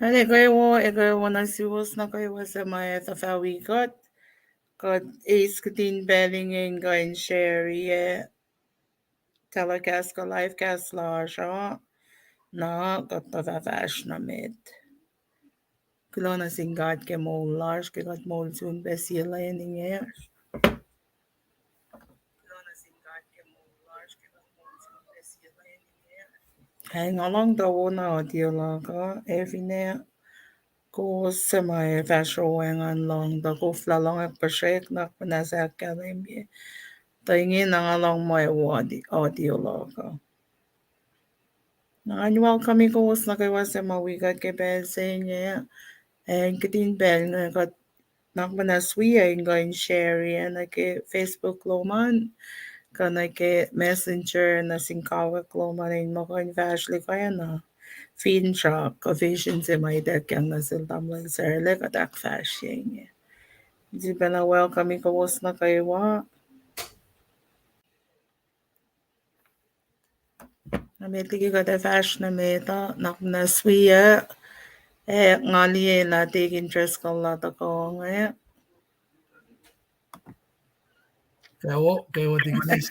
Hali kayo nagsiwas na kayo sa mga wikut. Kad is kutin bellingen gain share telecast ka live cast la siya na katatafash na med. Kulo na singgat ke mol large ke kat mol sun besila inge. Hang along the one audio laga evine ko sa may fashion ang long the ko flalong ak pasek na panasa academy. Tingin na along my audio laga. Annual kami ko na kayo sa mawigat ke bensin and kitin bel nga kat nakmanaswi ay ngayon share yan na ke Facebook loman kana ke messenger na singkawak loman ay makain fashly kaya na fin siya ka vision sa may dek yang nasiltam lang sir like at akfasrye. Di ba na welcome ko na kayo Namitigi ka da fash na meta nakmanaswi ngali la take interest ko la ta ko ngayon. Kewa tignis.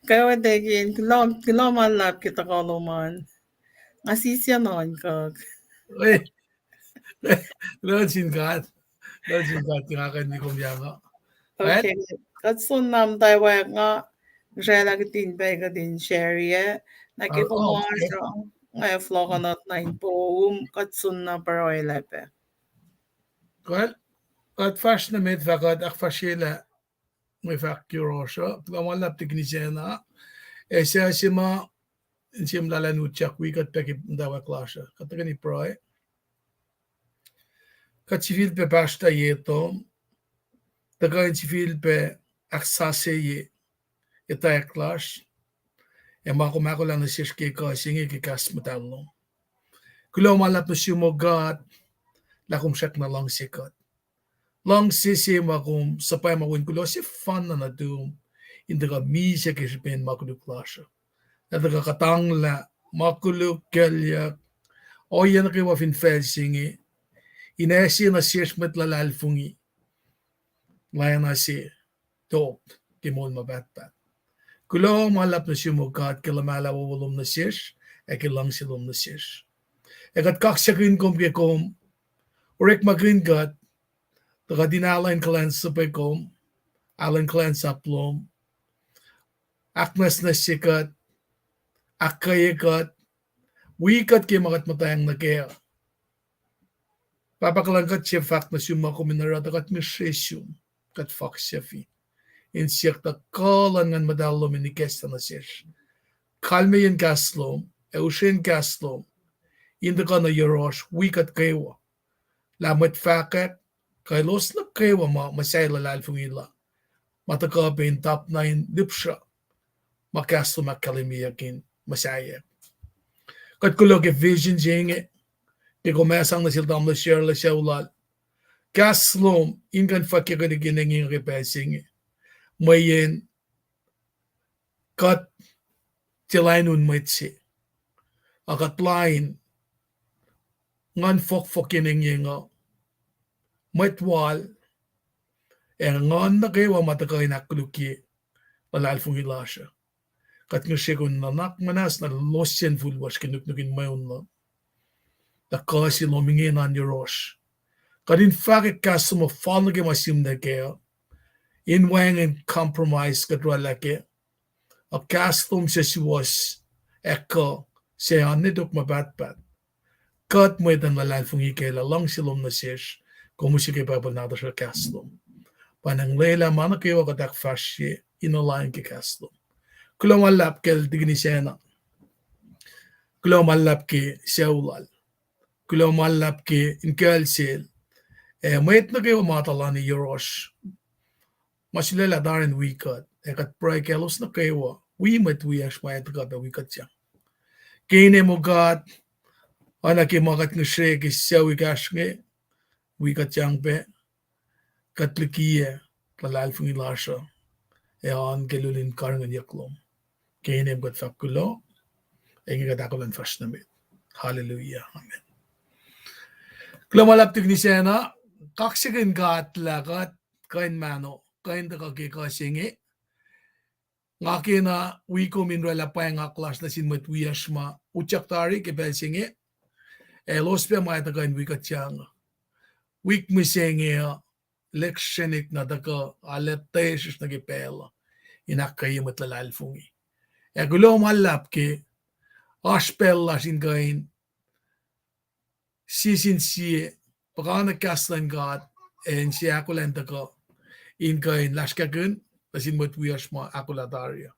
Kaya dagin, kilo malap kita kaluman. Asisya noon kag. Lord singkat. Kinakan di kong yaga. Okay. Katsun nam tayo nga. Siya lagi din ba ka din share ye. Nakipumasya. Ngayon flow ka not na impoom. Katsun na pero ay lepe. Well, at first na med vakad akfasrye may fakturosyo. Pagkamalap tignisena. Siya sima sim lalanutsak wikat pekip dawa klasa. Katagani proy. Kat civil pe basta yeto. Taga civil pe akfasrye ita klas. Mako lang na siya ka singi kikas matalo. Kulo malap na sumugat lakum siyak na lang sikat. Lang sisi makum sapay makuin kulo si fan na nadum indaga misya kisipin makulu klasa. Nadaga katangla makulu kelyak o yan kiwa fin felsingi inesi na siya metlalalfungi layan na si dog kimon mabatbat. Kulo malap na sumugat kilamala wawulom na siya kilang silom na siya. Ekat kaksakin kom kikom Urek magringat, taga dinalain klan sa pagkom, alan klan sa plom, aknas na sikat, akayakat, wikat kay makat matayang nagaya. Papakalan kat siya fakt na siyuma kuminara, tagat misresyum, kat fakt siya fi. Insiyak ta kalan ngan madalom inikesta na siya. Kalme yan kaslom, eushin kaslom, indaka na yarosh, wikat kewa. Lamat fakat, kay los na kewa masay lalal fungila. Matakapin top 9 lipsha. Makasto makalimiyakin masaya. Kat kulo ke vision jinge. Ke kumasang na siltam na share la siya ulal. Kaslom, ingan fakya ka ginenging repesing. Mayin, kat tilaynun maitsi. Akat lain, ngan fok kinenging matwal, ngan na kayo matakay nakuluki, lalal fungila siya. Kat nga siya kung nanak manas na losyan fulwas kinuknukin mayon na. Nakasi lomingin an yoros. Kadin fakit kaso mo fall na masim na kayo. Inwang and compromise katwalake. A kastom siya siwas eko siya nidok mabatbat. Kat mo itan lalal fungi kayo lang silom na siya kung musik ipapal nato siya kastom. Panang lela mana kayo katak fasye inolayan ki kastom. Kulo malap kel dignisena. Kulo malap ki siyawlal. Kulo malap ki inkelsil. Mayit na kayo matala ni Yoros. Masilela darin wikut. Kat pray kelos na kayo. Wimat wiyash mayat ka da wikut siya. Kine mo gat. Anak makat ng siya ki siyawikash nge. Wikut siyang pe. Katlikiye. Kalal fungilasya. An kelulin karngan yaklom. Kine mo gat fakulo. Inge katakulan fast na mit. Hallelujah. Amen. Klamalaptig ni Sena, kaksikin kaatlakat, kain mano, kain takaki kasingi. Ngaki na wiko minro la pa nga klas na sin matwiyashma uchaktari ke belsingi. Lospe ma ita kain wikat chang. Wik misengi lekshenik na daka alettesis na gipela. Inakkayi matlalalfungi. Gulo malap ke aspella sin kain sisin siye pakana kastan gat en siya kulenta ko in kain laskakun lasin matwiyashma akulataria.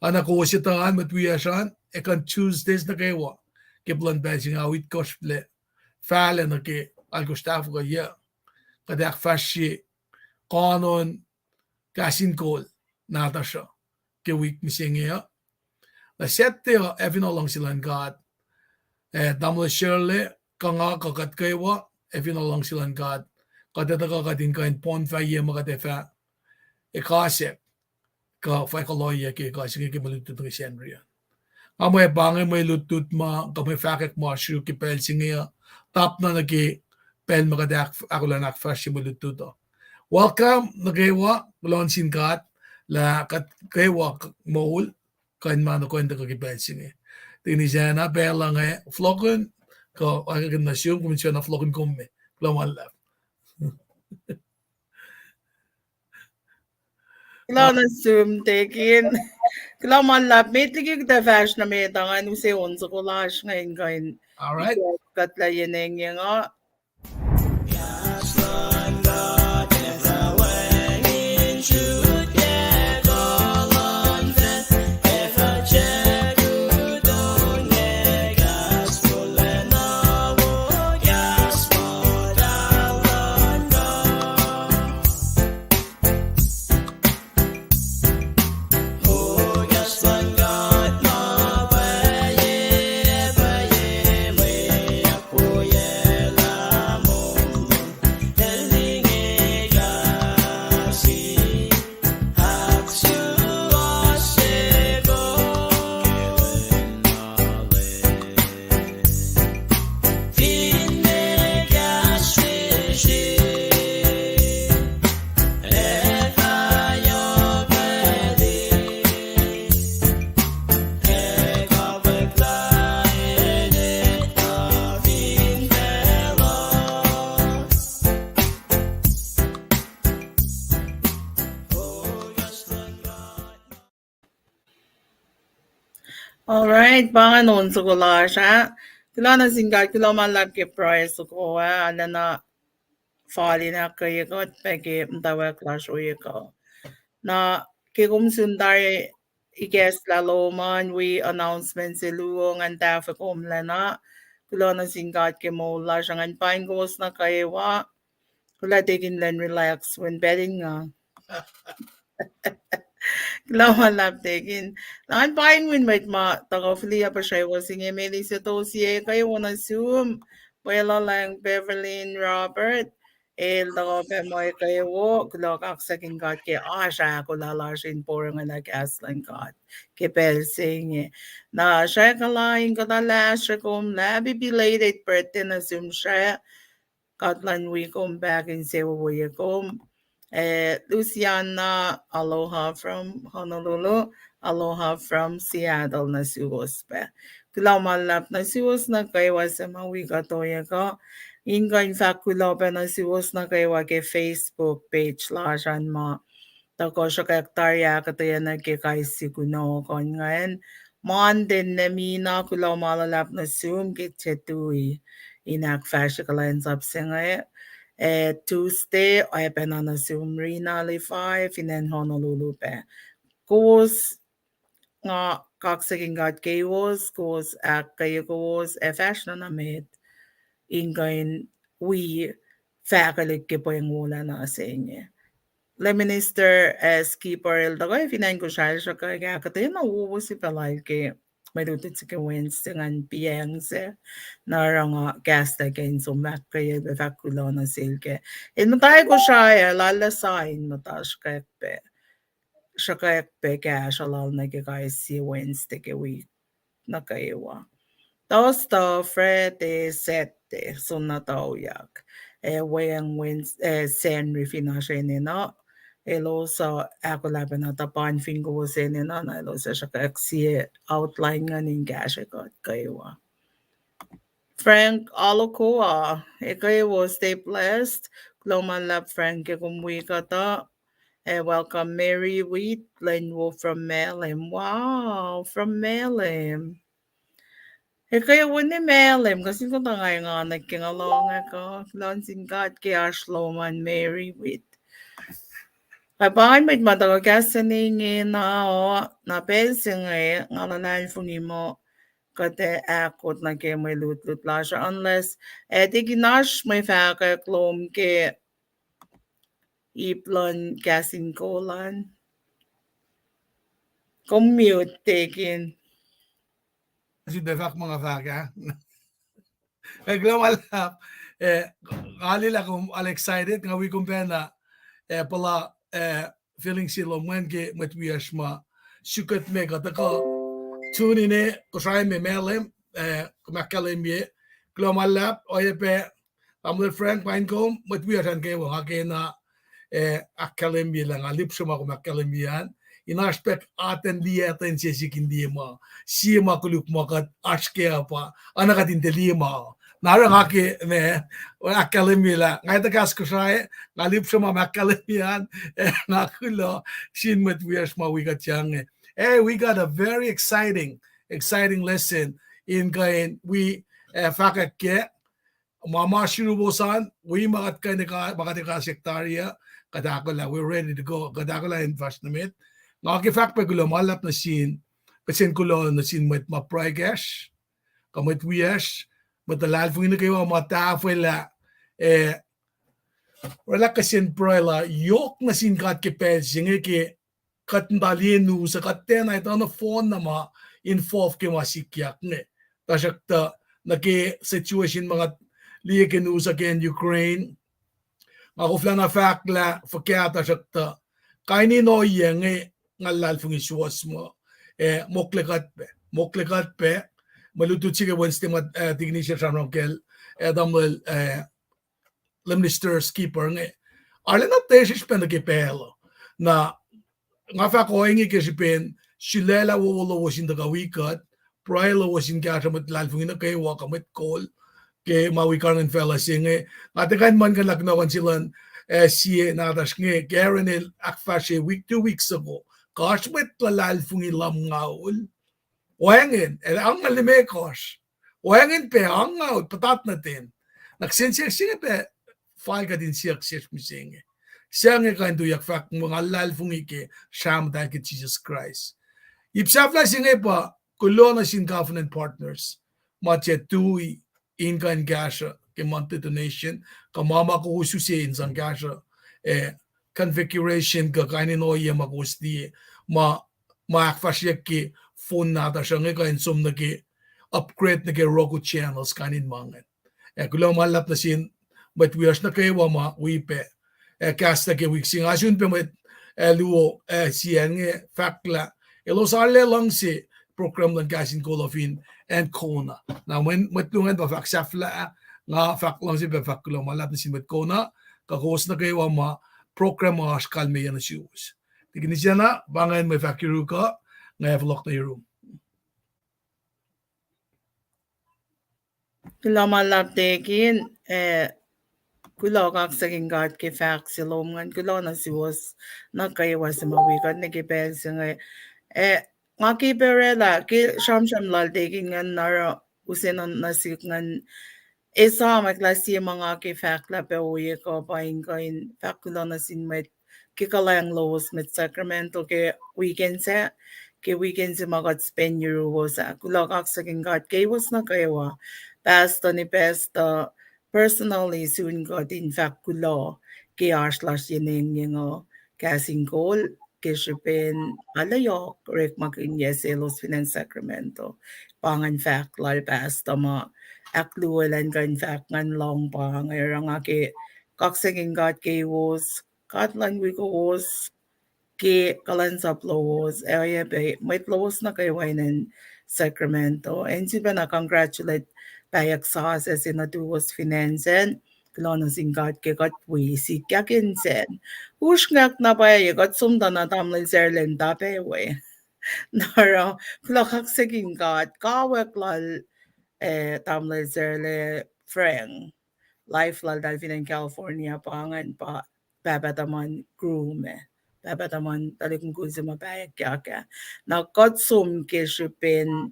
Anak ko sitaan matwiyasan ekan Tuesdays na kewa kiplan basing awit kosple fale na ke algostaf ko ya kada akfasrye kanon kasin kol natasha ke week misengya la sette evin along silan gat damla shirle kanga kakat kewa evin along silan gat kada kadin kain pon fa ye makate fa ekase ka fa kaloya ke kasi ke malutut ng senria. Amoy bangay may lutut ma kamay fakek mo syu ki pel singia tap na nagi pel makadak ako lang nakfresh mo lututo. Welcome nagewa lon sinkat la kat kewa mohul kan mano ko enda kagi pel singi. Tinijana pel lang flogun ko agad na syu kumisyon na flogun kumme. Lawan lap. Kila na zoom tekin. Kila malap metligi kita fash na metangan use onzo collage ngayon kain. All right. Katla yeneng nga. Alright, pangan onzo collage ha. Kila na singkat kila malap ke price ko ala na fali na kaya ko peke mtawa clash oyeko. Na kikum sundari iges laloman we announcement si luong ang tafa kumlana. Kila na singkat ke mo la siyang paing gos na kaya kula taking len relax when betting nga. Kailangan laptekin. Lakan paing win wait ma tagaflia pa siya was singe meli sa tosie kayo wana zoom. Wala lang Beverly Robert. El tago pe mo kayo wo kulok aksaking got ke asha ko lalasin por nga nagas lang got. Ke pel singe. Na siya kalaing katalas siya kum labi belated birthday na zoom siya. Katlan we come back and say what we come. Luciana, aloha from Honolulu, aloha from Seattle na siwospe. Kulaw malap na siwos na kaywa sa mga wikatoya ko. Inga in fact kulaw pa na siwos na kaywa ke Facebook page lasan mo. Tako siya kaktarya kataya nagkikay si kuno kon ngayon. Monday na mina kulaw malalap na Zoom kitchetui. Inak fashion kalens up siya Tuesday, I have been on a Zoom Renali 5 in Honolulu. Kowos nga kaksaking got kowos, kowos ak kayo kowos fashion na med. Ingayin we faculty ke po yung wala na sa inyo. Le minister skipper el dagoy finain ko siya kaya katayo na uwo si palay ke may dutit si Wednesday ngan piyang se narang gasta kain so mak kaya bevakulo na silke. Matay ko siya lalasain matas kakpe. Siya kakpe kaya siya lal na kaya si Wednesday ke week na kayo. Tosto Friday set birthday, so nataoyak. Wayang wins sen refinashenina. Elosa ako laban na tapan fingo senina na elosa siya kaksi outline nga ning gashagot kayo. Frank Alokua, ikaw stay blessed. Kloman lab Frank kumwikata. Welcome Mary Wheat, Lenwo from Melem. Wow, from Melem. Kaya wani Melem, kasi ko tangay nga nagkingalong ako. Lansing God kaya Shloman Mary Wheat. Kapan may matagagasinin na o napensing nga nanay fungi mo kate akot na ke may lut-lut lasya unless di ginash may faka klom ke iplon gasin kolan. Commute taken. Si defak mga vaga. Naglamalap. Alila kung excited nga we kumpena pala feeling sila mwenke matwiyash ma sukat me katako tune in kusay me melem kumakalim ye glamalap oyepe amul Frank Pinecombe matwiyashan kayo hakena akalim ye lang alip suma kumakalim yan inaspek aten dieten sesikin di ma sima kuluk makat aske apa anakatin delima narang hake ne akalimila ngay tagas ko siya ngalip siya makalimian nga Kulo sin met wias ma wikat yang hey we got a very exciting lesson in kain we fakat ke mama shirubosan we makat ka sektarya kadakala we're ready to go kadakala in fast namit nga ki fak pa Kulo malap na sin pasin Kulo na sin met ma pragash kamet wias matalal fung kayo mata fela wala kasin proila yok na sin kat ke singe ke katndalinu sa katena ito na phone na ma involve ke masikyak ne tasakta na ke situation mga liye sa ken Ukraine ako fla na fakla fakata sakta kaini no yenge ngalal fung isuwas mo moklekat pe malutut sige Wednesday mat technician sa kel damel lemnister skipper nge arle na tesis pen ke pelo na nga fa ko inge ke sipen silela wo wasin da wikut prailo wasin ka mat lalfung na kay wa kamet call ke mawikarn fella singe atakan man kan lakno kan silan sie na das nge garanel akfasrye week 2 weeks ago gosh met lalfung ilam ngaul Wangin, ang malimekos. Wangin pe, ang out, patat natin. Nagsinsiyag pe, file ka din siyak misinge. Siya nga kain tuyak fak mga lalfung ike, siyam dahil kay Jesus Christ. Ipsafla singe pa, Kulo na sin covenant partners. Matya tui, in kain gasha, kay monthly donation, kamama ko ususi in sang gasha, configuration ka kainin oye makus di, akfasrye ki, phone nata siya nga kain sum nagi upgrade nagi Roku channels kanin mangan. Kulo malap na sin but we na kayo ma wipe cast nagi wixing asun pe met luo siyan nga fakla elo sarle lang si program lang kasin kolofin and kona. Now when matlungan pa faksafla nga fak lang si fak kulo malap na sin met kona kakos na kayo ma program mga kalme yan na shoes. Tignan siya na bangan may fakiru ka nga vlog na room. Kulo malap tekin kulo kak saging God ke fak silomngan kulo na siwas na kayo sa mawikat na kipel singa nga kiperela ki sham lal tekin ngan nara usinan nasik ngan Esam klasi mga ke fak la pe oyeku Paing kain fak kulo na sin met kikalayang lawas met Sacramento ke weekend sa magat spend euro sa kulo kak saging God kay was na kayo pasta ni pesta personally soon got in fact Kulo ke arslas yining yung kasing goal ke shipin alayok rek makin yeselos finan Sacramento pangan fact lal pasta ma akluwalan kan fact ngan long pang nga ke kaksaging got ke was katlan we ko was ke kalan sa plowos area be may plowos na kay wainan Sacramento. And si ba na-congratulate payak sa sa sinatuwas finansen, klono singkat ke kat wisi kyakinsen. Ushngak na pa kat sumda na tamlin serlen tape we. Nara klokak sigingkat kawak lal tamlin serle freng. Life lal dal in California pangan pa babataman groom babataman talagang gusto mabayag kaya na kotsum kishupin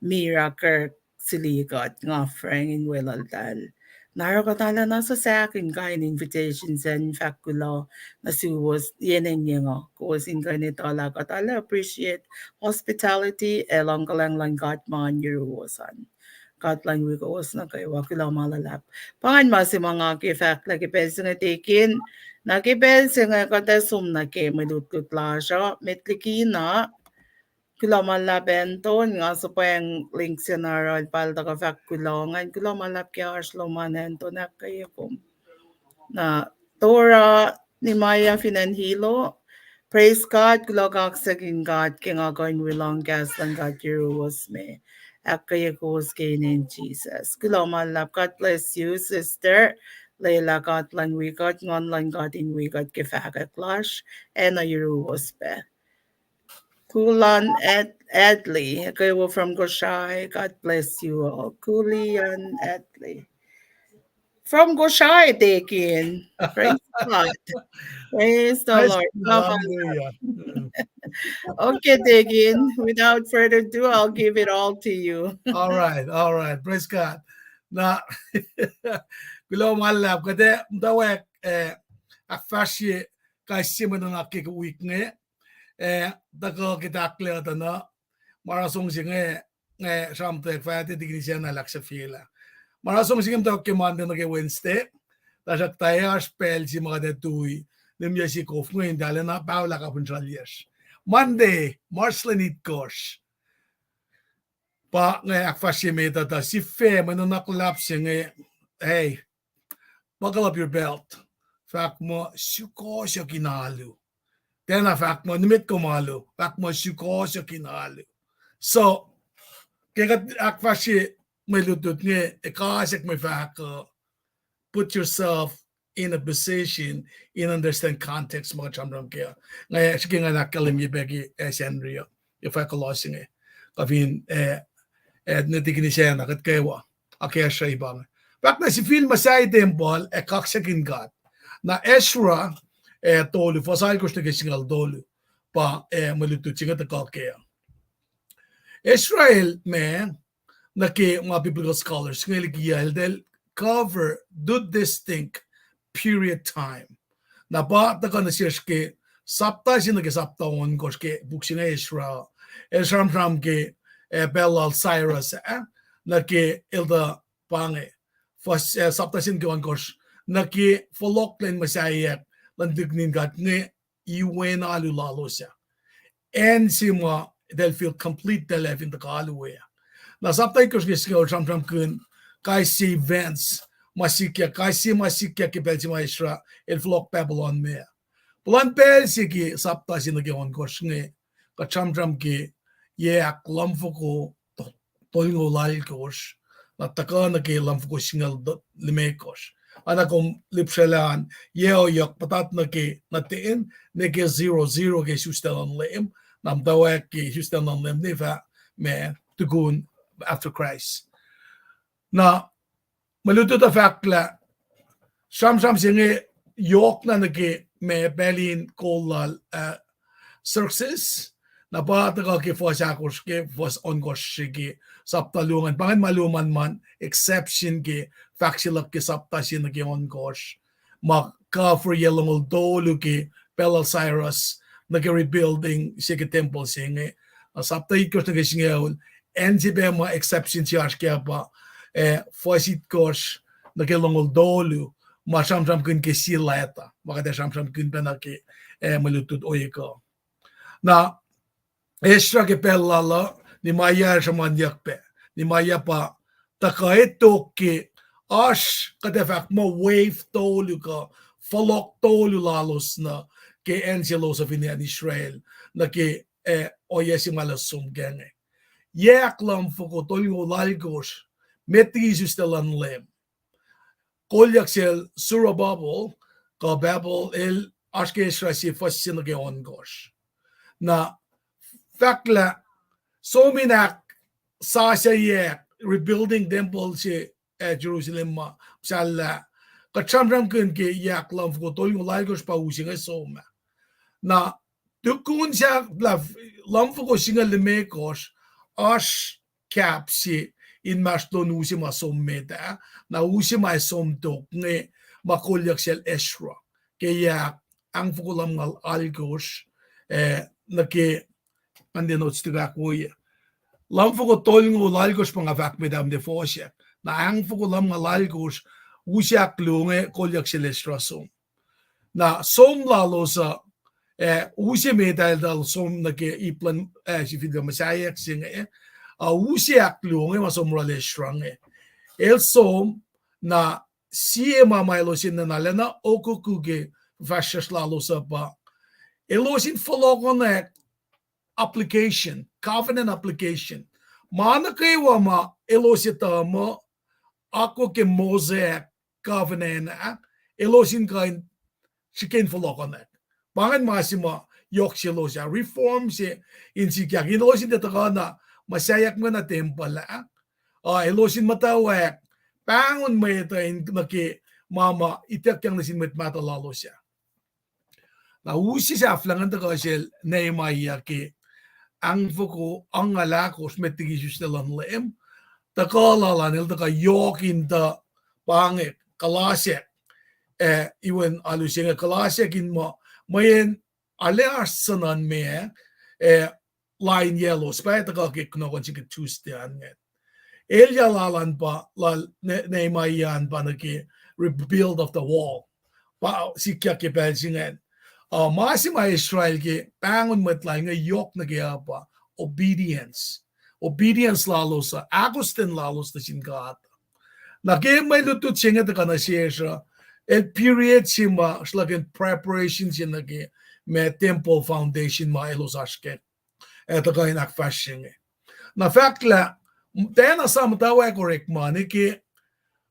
miracle siligot nga frang in welal dal narakatala na sa akin kain invitations and fact Kulo na si was yenen nga cause in ganito ala katala appreciate hospitality elong kalang lang got man yuruwasan Katlan wikos na kay wakila malalap. Pangan masi mga kifak lagi pensi nga tikin. Nakipensi nga katesum na ke malutut lasya. Metliki na kila malabenton nga supayang link scenario palda ka fak kulongan. Kila malap kya arslomanen to na kayo kum. Na Tora ni Maya Finanhilo. Praise God, glogak saging God, king agoin wilong gas lang God was me. Akayakos gain in Jesus. Guloma love, God bless you, sister. Leila God lang we got, ngon lang God in we got kifaga clash, and a Euro was be. Kulan Adley, Akayo from Goshai, God bless you all. Kulian Adley. From Goshai, taken. Praise God. Praise the Praise Lord. God, Come on. hallelujah. Okay, Digin. Without further ado, I'll give it all to you. All right, praise God. Na Kulo malap kade mdawek akfasrye kay simon ng akik week nge dago kitakle na marasong singe nge samtek fati dignisya na laksa fila. Marasong singem daw kemande na Wednesday. Tasak tayo spell si mga detui nimya si kof ngayon dala na paula ka punsalyas. Monday, Marslanit Kosh. Pa ngay akfasrye meta ta si fe manunaklap siya ngay hey, buckle up your belt. Fact mo, suko siya kinalo. Tena fact mo, nimit ko malo. Fact mo, suko siya kinalo. So, kaya akfasrye may lutot nga, ikasik may fact put yourself in a position in understand context mga chamram kaya. Ngayon, sige nga nakalim yung bagi Sandria, if I kalosing kavin natikin siya na kat kewa, akaya siya ibang. Fact na si film masay temple, kaksakin gat, na Ezra, tolu, fasay ko siya kasingal dolu, pa malutut siya kat kakaya. Israel, man, na ke mga biblical scholars, ngayon kiyal, dahil cover do distinct period time. Na ba taka na siya ke sapta siya na ke sapta on kos ke buksin na Israel. Esam ke Belal Cyrus na ke ilda pange. Fas sapta siya ke on kos na ke folok len masaya landignin gat ne iwen alu lalo siya. And si mo they'll feel complete delef in the kaluwe. Na sapta kos ke siya sam kun Kaisi Vance, Masikia, Kaisi Masikia ki belti maestra, el flock Babylon me. Bulan belsi ki sapta sinagi on koshne, ka chamdram ki ye ak lamfuko tolingo lal kosh, na takana ki lamfuko singal lime kosh. Ana kom lipshalan, ye o yak patat na ki natiin, ne ki 0-0 ki sustel leim, nam dawek ki sustel leim nifa me tugun after Christ. Na maluto ta fakla sam singe yok na nage me Berlin kolal circus na ba ta ke fos akos ke fos ongos ke saptalungan pangan maluman man exception ke faksilak ke sapta sin ke ongos ma ka for yellow dolu ke Belal Cyrus nage rebuilding sige temple singe sapta ikos nage singe NCB ma exception si askya ba fosit kosh nagilongol dolu ma samsam kun ke sileta makata samsam kun pena ke malutut oyeku na extra ke pelala ni maya samanyak pe ni maya pa takaito ke ash kada fak mo wave dolu ka folok dolu lalos na ke enselos of in Israel na ke oyesi malasum genge Jäklam fuko tolgo lalgos metrisystelan lem. Koljaksel surababol ka babel el ashkesrasi fascinage ongosh. Na fakla sominak sasha rebuilding temple si Jerusalem ma sala kachamram kun ke yaklam fuko tolgo lalgos pa usinga soma. Na tukun siya lamfuko singa lemekos ash capsi in maston usima sommeta na usima somtok nge makolyak sel esra kaya ang fukulam ngal algos na ke andeno tstiga koye lamfuko tolngo lalgos pang avak medam de fosya na ang fukulam ngal algos usyak lunge kolyak sel esra som na som lalo sa usi dal som na ke iplan si fidga masayak singa usi aklunge masomrale shrange el som na siema mailosin na nalena okukuge vashas lalo sa ba elosin follow application covenant application mana kewa ma elosita mo ako ke mosaic covenant elosin kain chicken follow Pangan masima yok silo siya reform si insikyak ilosin dito na masayak mo na temple ilosin matawak pangon mo ito naki mama itak yang nasin met mata lalo siya na usi sa aflangan to kasi Nehemiah ki ang fuko ang alakos metigisus na lanlem takala nil taka yokin da pangit kalasek iwan alusinga kalasek in mo mayen ale arsanan me line yellow speta ka ke knogon sig Tuesday anget elja lalan pa la Nehemiah pa naki rebuild of the wall pa sikya ke pelsingen masima Israel ke pangon matla nga yok na kaya pa obedience lalo sa Agustin lalo sa singat na ke may lutut singa ka na siya el period sima slagen preparation sinagi me temple foundation ma elos ashket eto kain akfasrye na fakla tena samtawa correct man ki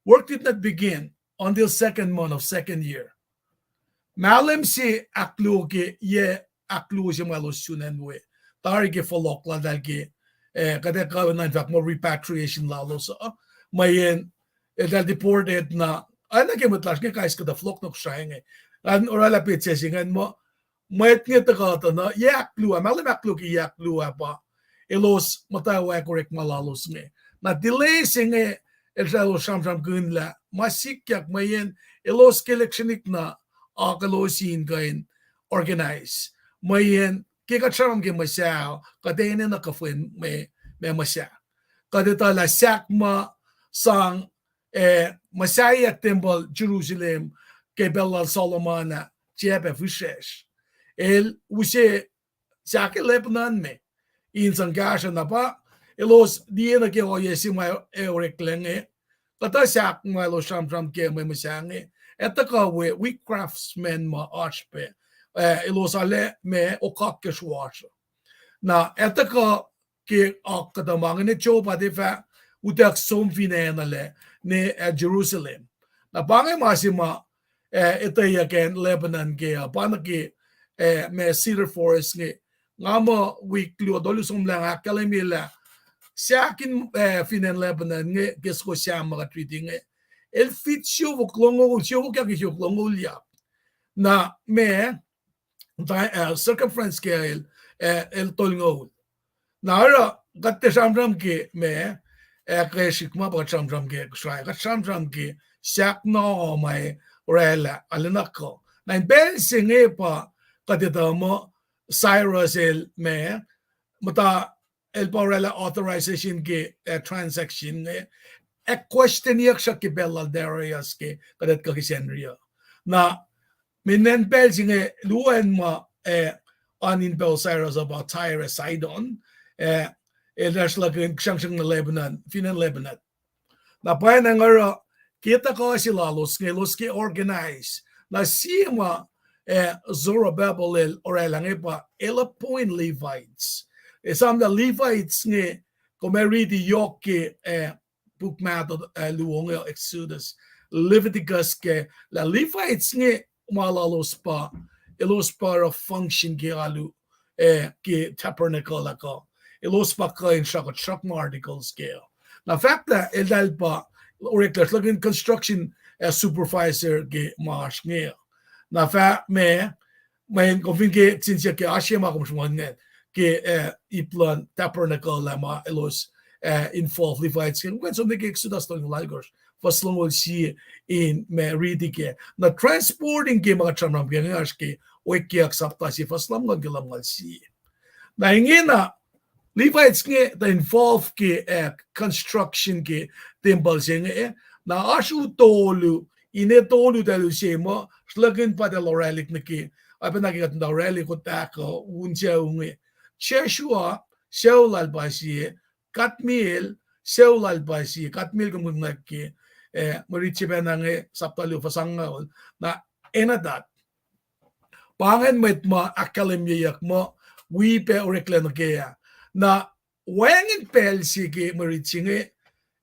work did not begin until second month of second year malem si aklu ke ye aklu si malos sunan we tari ke folok la dalke kada ka na fact mo repatriation lalo sa mayen dal deported na ana ke matlas ke kais kada flok nok shenge an orala pitse singan mo mayat nga takata na yaklu malem aklu ki yaklu pa elos matawa correct malalos me na delay singe elalo shamsham gunla masikyak mayen elos electionik na akalosin kain organize mayen ke kacharam ke masya kadene na kafuen me masya kadeta la sakma sang Messiah temple Jerusalem ke Bella Solomona chebe fushesh el use sake Lebanon me in sangasha na pa elos diena ke oyesi ma eureklenge kata sak ma lo sham ke me masange etaka we craftsmen ma ashpe elos ale me okak ke shwasha na etaka ke akadamang ne chopa de fa utak som finale ne Jerusalem na bangay masima ito yaken Lebanon ke panaki me cedar forest nge ngamo weekly dolusum lang akalimila sa akin finan Lebanon nge kesko siya mga treating el fit siyo vuklongo siyo kya siyo klongo liya na me circumference ke el tolngo na ara gatte shamram ke me ekeshikma ba chamram ke shrai ga chamram ke sak no mai rela alenako na ben singe pa kadita mo Cyrus el me mata el porela authorization ke transaction question yak siya ke bella darius ke kadat ka kisenria na minen bel singe luen ma anin bel Cyrus about Tyre Sidon there's like in Kshangshan Lebanon, Finan Lebanon. Na pa na nga kita ko sila los ke organize na sima Zorobabel or elang pa 11 Levites. Esam the Levites nge come read the yoke book method luong Exodus Leviticus ke la Levites nge malalos pa elos para function ke alu ke tabernacle ako elos pa kain shak articles ke na fact that eldal pa oreklas looking construction supervisor ke marsh nge na fact me main confin ke since ke ashema kom shmongen ke iplan tabernacle lama elos involved Levites when so nige Exodus to lagos faslong will see in me ridike na transporting ke mga chamram ke ngash ke oyeku sapta si faslam ngon ke lamal si na ingina Levites nge the involved ke construction ke temple nge na ashu tolu ine tolu dalu sema slagin pa de loralik nge apa nagigat da rally ko tako unja unge Cheshua Shaul al-Basi Katmil Shaul al-Basi Katmil kung nagki marichiba nange saptalu fasangol na enadat pangan met ma akademiyak mo wipe oreklen kaya na wangin pel sige marichinge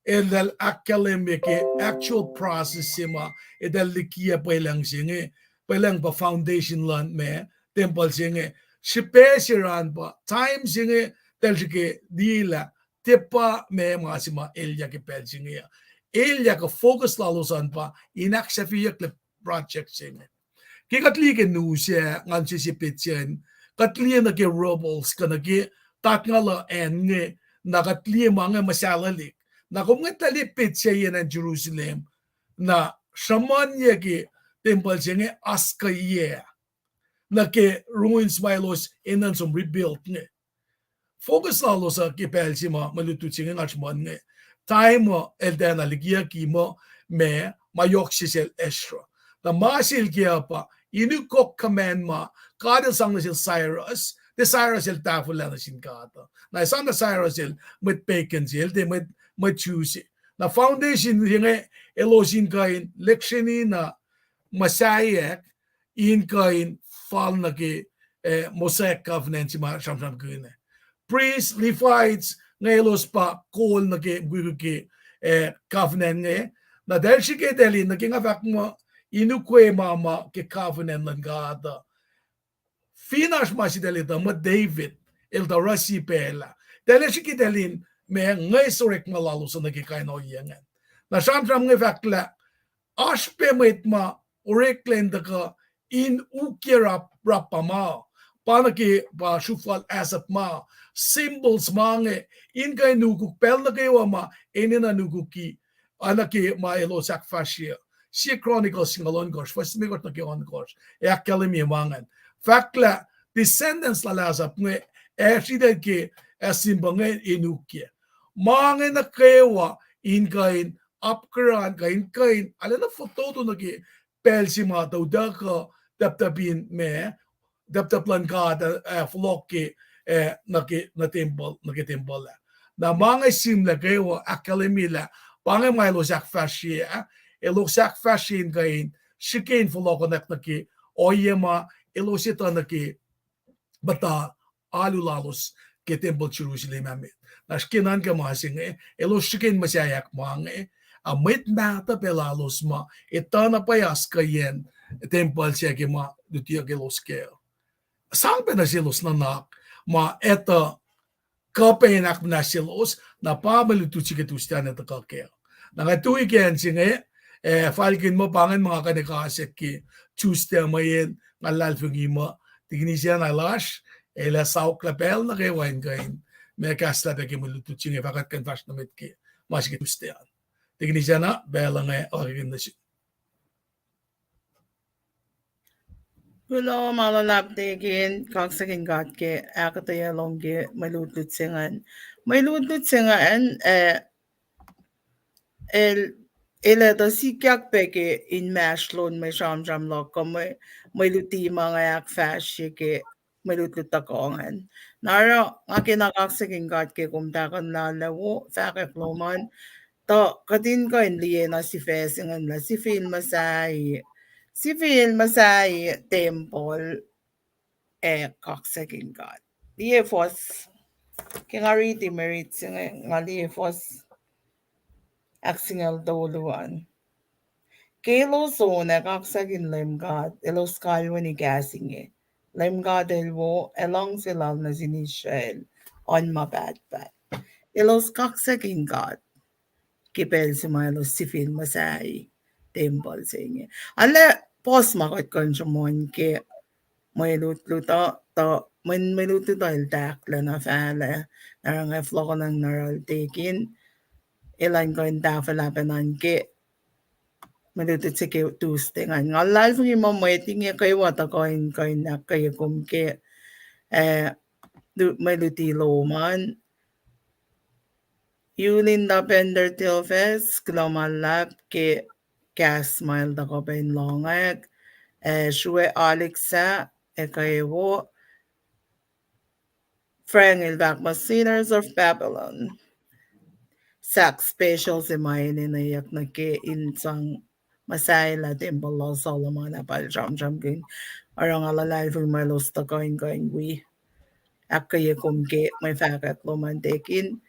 edal academic actual process sima edal likia pelang singe pelang pa foundation land me temple singe shipe siran pa time singe tel sige dila tepa me masima elya ke pel singe elya ka focus lalosan pa inaksafiyak le project singe ki katli ke nu siya ngan si pitchen katli na ke robles kana ke tatngala enge na katli mga masalalik na kung talipit siya yan ng Jerusalem na shaman niya ki temple siya nga askaye na ke ruins mailos inan som rebuilt nga focus lalo sa kipel siya malutut siya nga shaman nga time mo elden aligia ki mo me mayok siya Esra na masil kiya pa inukok command ma kada sang na siya Cyrus the Cyrus el tafula na sin kata na isang na Cyrus el mit bacon siya de mit choose na foundation hinge elosin kain lectioni na masayak in kain fall na ke mosaic covenant si ma samsam kune priest Levites ngelos pa call na ke ke covenant nge na dahil si ke dali naging afak mo inukwe mama ke covenant lang gada finish ma si dali da mo David el da rasi pela dahil si ke dalin me ngay sorek malalo sa nagkikain o iyangan. Na samsam ngay fakla, aspe mait ma oreklen da ka in ukirap rapa ma, paano ki ba shufal asap ma, symbols ma nga, in kay nukuk pel na kayo ma, inin na nukuki, anak ki ma elo akfasrye. Si Chronicles singalon gosh, first migot na kiyon gosh, e akalimi mangan. Fakla, descendants lalasap nga, siya ki Esam nga inukya. Mga na kewa in kain upkran kain ala na foto to nagi pel si mata udaka daptapin me daptaplan ka flokke na temple na mga simla kewa akalimila pangay may losak fashion elosak fashion kain shikin floko naki oyema elosita naki bata alulalos ke temple Jerusalem amin Nashkinan ka masing eloshikin masyayak mga amit nata pelalos ma itana payas kayen temple siya ki ma dutiya kelos keo. Sang penasilos na nak ma eta kapenak penasilos na pamalutu sikitustian eta kakeo. Nangatui ken singe falkin mo pangan mga kanekasek ki Tuesday mayen ngalalfungi mo tignisya na lash ela sauk lapel na kewain kain me kasla beke mulutut singe fakat kan fast namit ki mas ki Tuesday tignisya na bela nga origin na siya. Kulo malalaptegin kaksakin gatke akataya longge malutut singan el da sikyak peke in mashlon may shamjam lokko may luti mga akfasrye ke may lutut takongan naro nga kinakaksakin gatke kumtakan lalawo fakek loman to katin ko in liye na si fesingan la si film masai temple kaksakin gat liye fos Kingariti merit ngali fos aksingal doluan. Kelo zone kaksagin lemgad elos kalwani gasinge. Lemgad elwo elong silal na sinishel on my bad bad. Elos kaksagin god. Kipel si malo sifil masai. Tembol singe. Ale pos makot konjumon ke may luto to may luto to il takla na fala. Narang e floko ng naral takin. Ilan ko yung tafalapanan ke maluto sa Tuesday nga. Nga live ng imam mo, tingin kayo wata koin na kayo kumke may lutilo man. Yulin da bender tilfes, glomalap ke gas mile da ko pa in longag. Shue Alexa, kayo Frank ilbak mas sinners of Babylon. Sak special si main inayak na ke insang masay la timbalo Solomon apal jam king arang alalay fung malos ta going we akaya kumke may fakat lumantekin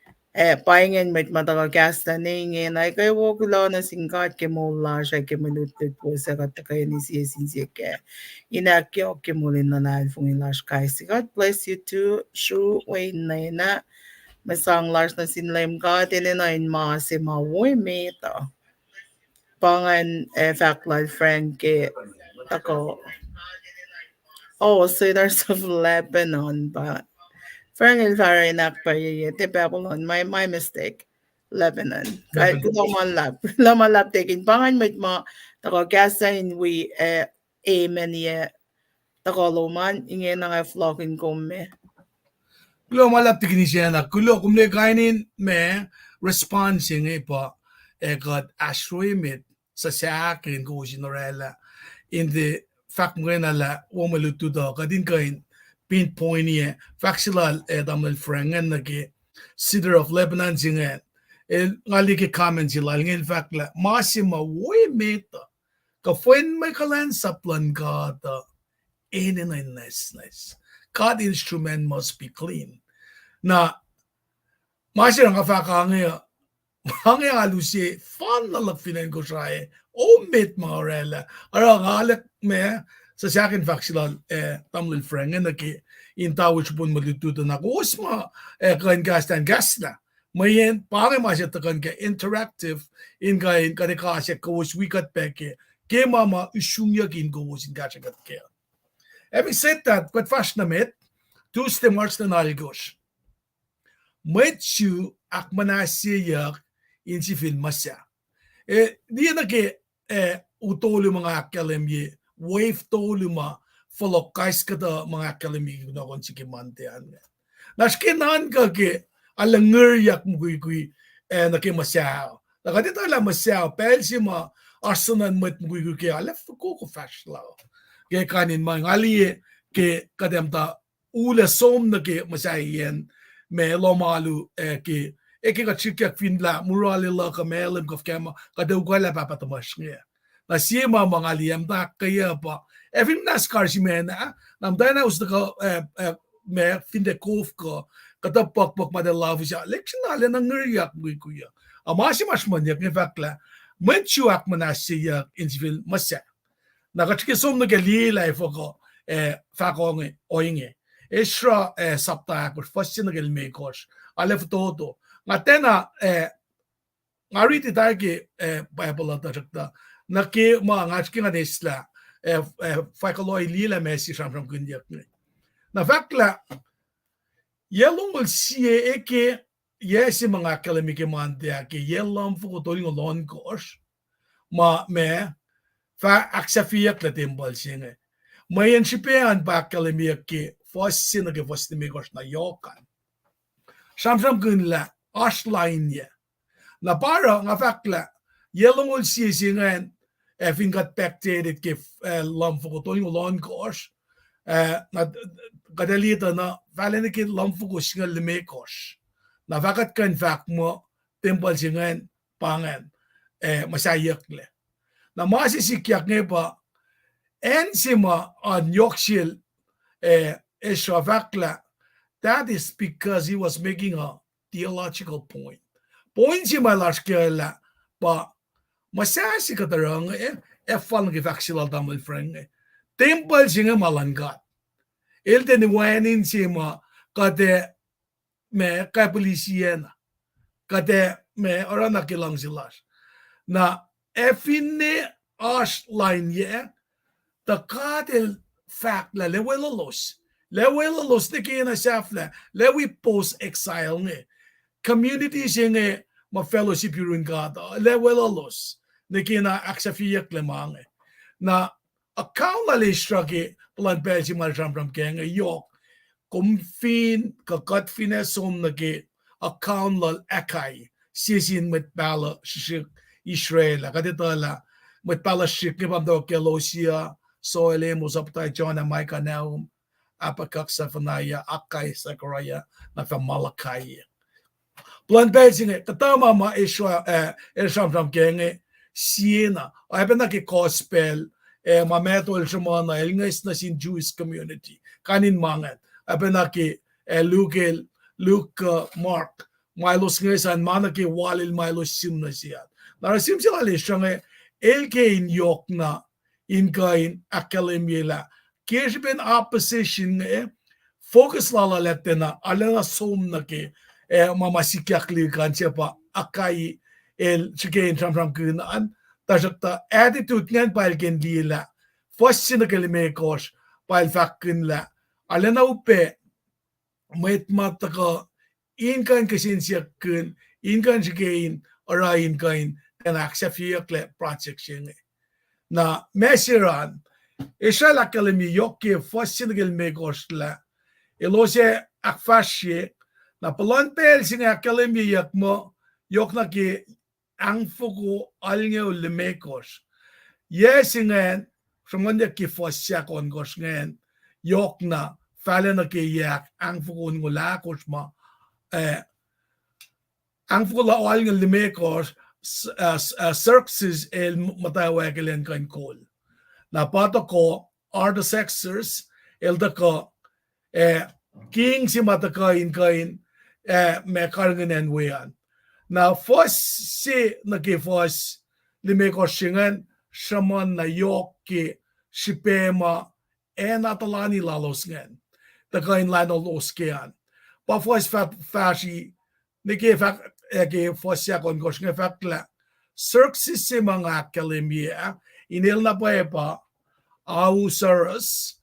paingin met matagal kasta ningin ay kay wo kulo na singkat ke mula siya ke malutut po sa katakay ni siya sinsiya ke inakyo ke mulin na lal fung ilash kay God bless you too shu way na masang lars na sinlem ka tininain ma si mawoy meta pangan faklal friend ke ako Sinners of Lebanon ba Frank and Farinak pa te Babylon my mistake Lebanon kahit laman lap taking pangan mit ma tako gasain we amen ye tako luman inge na nga flocking kumme Kulo malap tikinisya na kulo kumle kainin me responsing pa kat ashroimit sa akin ko sinorela in the fact mo la o maluto do kadin kain pinpoint niya factual damel frangan na ke Cedar of Lebanon singen ngali ke comments ilal ngin fact la masima way meta ka fuen may kalan sa plan ka ta nice. God instrument must be clean. Na masih ang kafakangya hangya alusi fan na lagfinan ko siya omit mga orela arang halak me sa sakin factual tamlil frangen na ki intawit pun malituto na kusma kan gastan gasna mayen pare masya takan ka interactive in kain kadikasya kowos wikut peke ke mama usyungya kin kowos in kasya katke. Having said that, quite fast na met Tuesday March na naligos. Metsu akmanasiyak in si film masya. Di na ke utolo mga akalemye wave tolo ma follow kais kada mga akalemye na kon si kimantean. Naskinan ka ke alangeriyak mo kui na ke masya. Nakadito la masya pel si ma arsanan met mo kui ke alaf ko fast lao. Ke kanin mga ngali ke kademta ula som na ke masayen me lomalu ke ka chikyak finla murali la ka melem ka kema ka dugala papa tamash nge na siema mga liam da kaya pa evin naskar si mena nam dana us ka me finde kof ka kada pak madalav siya leksyon ala na ngriyak kuya amasi mas manyak in fact la menchuak manasiya injil masya nakachike som na ke lila ifoko fakong oinge Esra sapta akor fascina gel mekos alef todo ngatena ngariti tage bible ta jakta nake ma ngachki nga desla fakoloi lila mesi sham kundiak na fakla yelong sie eke yesi mga kalemike mante ke yelam fu to lon kos ma me fa aksafiak la tembal singe mayen sipean ba kalemike ke fascina ke fascina mekos na yokan Samsam kunla ashline na para nga fakla yelong si singan fingat pectated ke lamfo to yung lon kos na kadalita na valen ke lamfo ko singal lemekos na fakat kan fak mo temple singan pangan masayak le na masisikyak nge pa ensima an yokshil esra fakla That is because he was making a theological point. Point si malash kaya pa masasi katarang efal ng factual tamil friend. Temple si nga malanggat. Ilte ni wanin si ma kate me kay polisiyan. Kate me orang nakilang silas. Na efine ash line ye the katil fact la lewelos ni kina safla lewi post exile nge communities nge ma fellowship yurun gata lewelos ni kina aksafiyak lemang na account la listrake plan pelsi mal from kenge yok kumfin kakat finesom na ke account la akai sisin met bala shik Israel kaditala met bala shik ke pamdo ke losia so elemos aptay John and Micah Naum apakak safanaya akai sakaraya na fa malakai plan pelsi katama ma Israel Esam from kenge siena ay na ke gospel mameto el shimana el ngais na sin Jewish community kanin mangat abenaki Luke Mark Milos ngaisan manaki walil Milos sim na siya nara sim sila lishange elkein yok na inkain akademiyela kirben opposition focus lala letena alena som na ke mamasikyak likan siya pa akai el chikein from kunan tasakta attitude ngan palken dila first sinakalime kos pal fakin la alena upe met mataka inkan kasinsiyak kun inkan chikein ora inkan tenak sa fiakle project singe na mesiran isha la kalimi yokke first sinakalime kos la elose akfasrye na palontel singe kalimi yakmo yokna ki ang fuku alnge ulimekos yesingen shongonde ki fosya kon gosngen yokna falena ke yak ang fuku ngulakos ma ang fuku la alnge ulimekos services el matawagelen kan kol na pato ko are the sexers el da ko king si matakain kain me karngenen wean na fos si nagifos limekoshingan shaman na yoki shipema atalani lalosngan takain lano loskian pa fos fashi nagifak fos yakon kosngan fakla circus si mga kalimia inil na pa ausaras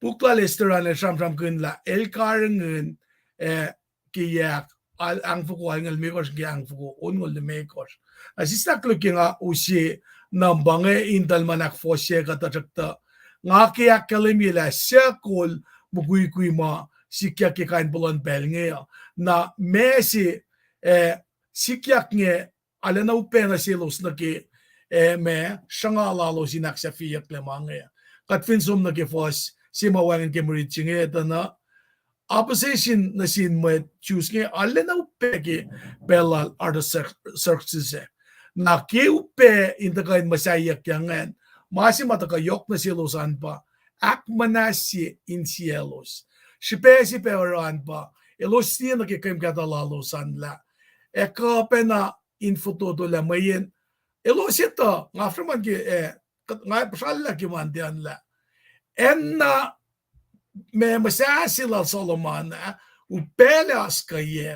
bukla listeran sham kunla el karangun kiyak ang fuku ang almekos gyang fuku ungol lemekos asistak looking usi nambange intal manak fosye katatakta nga kaya kalimila sekol mugui ma sikyak ke kain bulon belnge na mesi sikyak nge alena upena silos na ke me shangala lo sinak sa fiyak lemange katfinsum na ke fos simawangin ke muritinge na opposition na sin met choose nge alena upeke belal are the circus na ke upe in the kain masayak yangan masi mataka yok na silosan pa akmanasi in cielos shipesi peoran pa elostia na ke kem katalalosan la eka pena in foto la mayen elosita nga afterman ke nga pasalla ke mandian la enna me masasila Solomon upelas kaye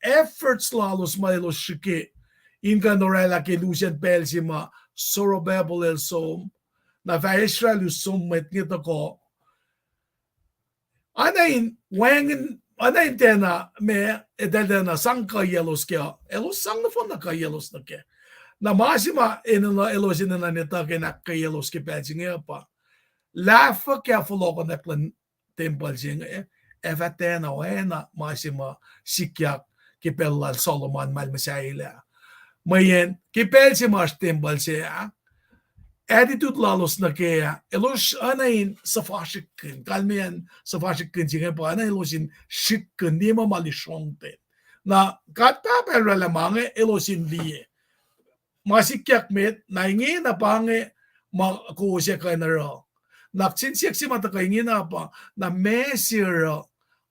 efforts lalos mailos shike inga norela ke lucian pelsima sorobebel el som na va Israel som met nito ko anain wangin anain tena me edena sangka yelos ke elos sang na fona ka yelos na ke na masima inna elos inna neta ke na ka yelos ke pelsinga pa Lafa kaya fulo ko na plan temple sing evatena wena masima sikyak kipelal Solomon mal masaila mayen kipel si mas temple siya attitude lalos na kaya elos anain sa fashikin kalmian sa fashikin singa pa anain elosin shikin di mamalisongte na katapel lamange elosin diye masikyak met naingi na pange makusya ka na ro naksinsiyak si matakaingin na pa na mesir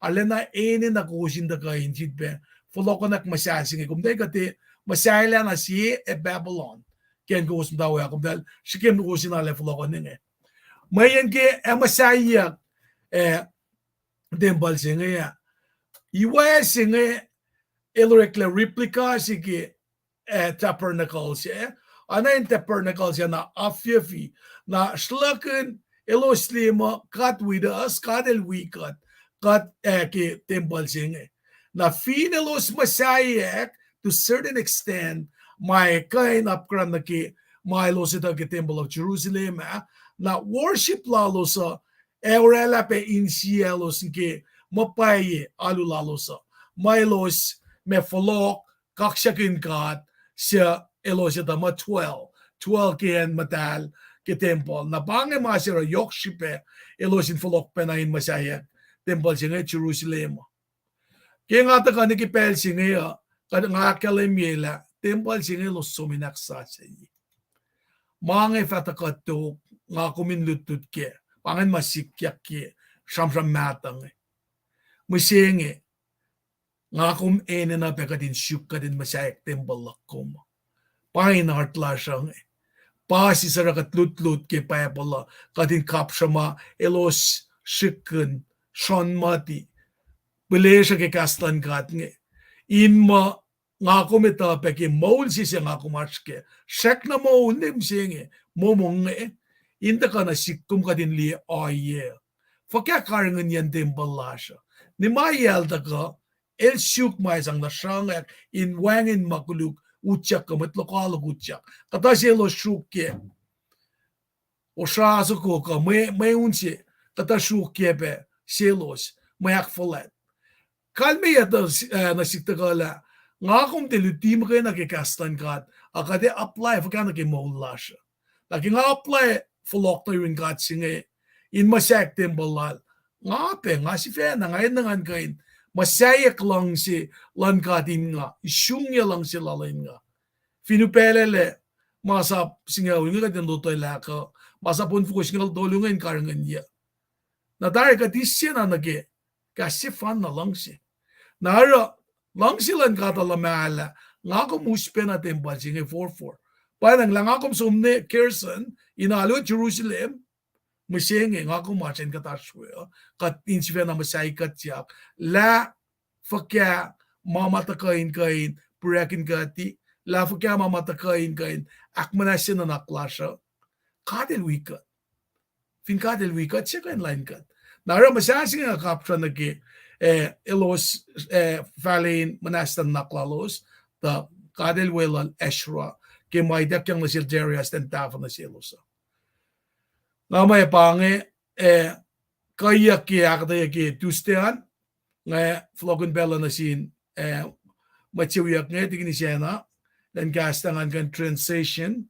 alena ene na kusin da kain jitbe folokonak masasing kumday kati masayla na si e Babylon ken kusin daw ya kumdal sikem kusin ale folokoninge mayen ke masaya dembal singe ya iwa singe elrekle replica sige tabernacles ana in tabernacles na afyefi na shlaken eloslima kat with us kadel wikat kat ke temple singe na finelos masayak to certain extent my kind of kranaki my losita ke temple of Jerusalem na worship lalosa eurela pe in cielos ke mapaye alulalosa Milos me folok kakshakin kat siya elosita ma 12 kian matal ke temple na bange masira yokshipe elosin folok penain masayak temple singe Jerusalem kaya nga ta ka nikipel singe kada nga kalemiela temple singe los suminak sa siya mange fatakato nga kuminlutut ke pangan masikyak ke shamsham matang musenge nga kum ene na pekadin syuka din masayak temple lakom pain hartla siyang pasi sarakat lut ke payapala kadin kapshama elos shikken shon mati belesha ke kastan kat nge inma nga kumita peki maul si siya nga kumatske shek na maul nim singe momong nge inda ka na sikkum kadin li aye fakya karangan yan temple lasha ni mayel da ka el syuk mai sang na shangak in wangin makuluk utyak kamat lokal utyak kata selo syukye o shaso ko ka may unsi kata syukye be selos mayak folet kalme yata nasikta kala nga kum telutim ka na kikastan kat akade apply fakana ke maulasha laki nga apply folok to yung kat singe in masak tembalal nga pe nga si fe na ngayon nangan kain masayak lang si lankatin nga isyungya lang si lalain nga finupelele masap singaw nga kadyan dotoy laka masapon fukus nga dolungan karangan niya na dahil kadisya na nage kasi fan na lang si nara lang silan katalamala nga ako muspe na temple singe 4-4 parang lang ako sumne Kerson inalo Jerusalem masenge nga ako machen kataswe kat insife na masay katyak la fakya mamatakain kain purakin kati la fakya mamatakain kain akmanasya na naklasya kadel wikat fin kadel wikat siya kain line kat nara masasing nga kapsa nage elos falin manastan naklalos ta kadel welal eshra ke maidak yang nasil Jerias ten tafa na silosa namay pange kaya akda ke Tuesday nga flogun bella na sin machiwiyak nga tigni siya na dan gastangan kan transition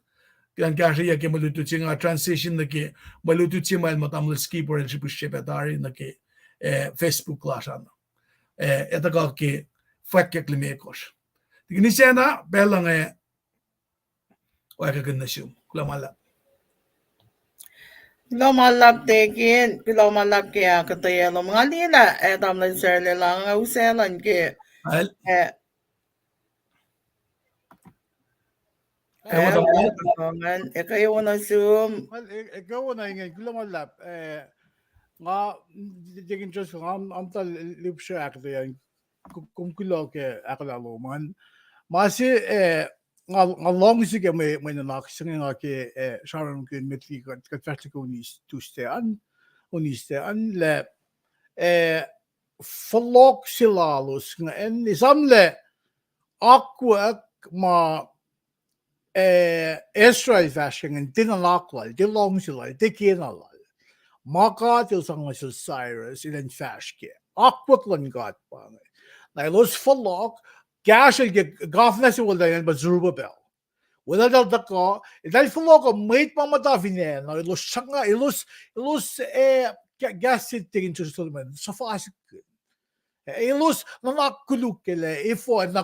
kan kaya ke malutut nga transition na ke malutut siya mal matamul skipper and shipetari na ke Facebook klasan eta ka ke fakyak limekos tigni siya na bella nga wala ka ganasyon kulamala Lomalap tekin, lomalap kaya kataya lo mga nila, tam lang sir lang ang uselan ke. Kayo na zoom. Ikaw na ingay, lomalap, nga, digin Diyos ko, ang tal lipsya akto yan, kung kulo ke akala man, masi, nga long sige may nanak sige nga ke sharon kun mitli kat vertical Tuesday an le flok silalos nga en isamle aqua ma Israel fashion and dinalaklal de long silal de kinalal maka til sang sil Cyrus in fashke aquatlan got pa na los flok Gasel gafnesi wala yan ba Zerubbabel. Wala dal dako, dahil fulo ko mait pa matafine na ilos sanga ilos gasit tingin sa Solomon sa fasik. Ilos nanakuluk kele ifo na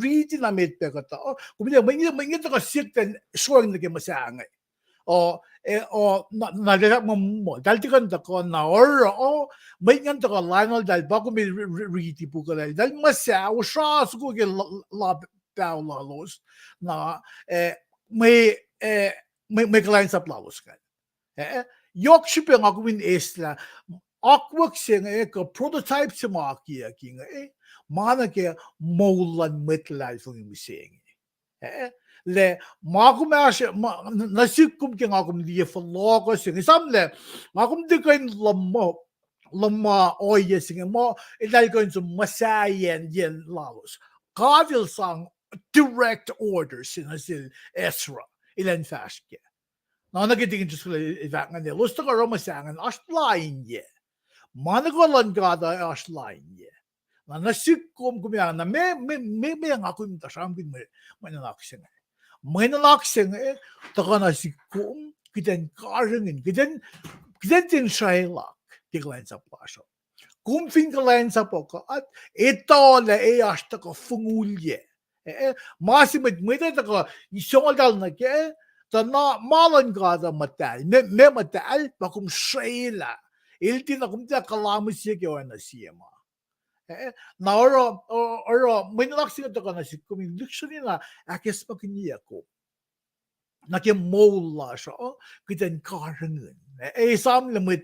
read na mait pa kata. Kumina mangit ka sikten swang na kemasangay. o nagagap mo dal ti kan ko na or may ngan to ko lanol dal ba ko may riti po ko dal masya o sha su ko ge la daw lalos na may clients up lalos kan yok shipe nga ko min esla awkward sing ko prototype sa makia king mana ke maulan metlal fung mi sing le makum nasikum ke ngakum di flo ko sing samle makum de kain lamma oye sing mo idal ko zum masayen yen laos kavil sang direct orders in asil Esra ilan faske na nagitingin just ivat nga ne lusto ko roma sangan ashlain ye managolan gada ashlain ye na nasikum kumya na me ngakum ta sambin me manalaksing Menalaksing takana si kum kiten karengin kiten tin shailak kiglan sa plaso. Kum fingalan sa poka at ito le asta ko fungulye. Masimit mita taka isongal na ke ta na malan gada matal me matal bakum shaila. Ilti na kumta kalamusye ke wana siyama. Na oro menalaksing takana si kum dictionary na akes makiniya ko. Nake mola siya kiten karengin Esam le mit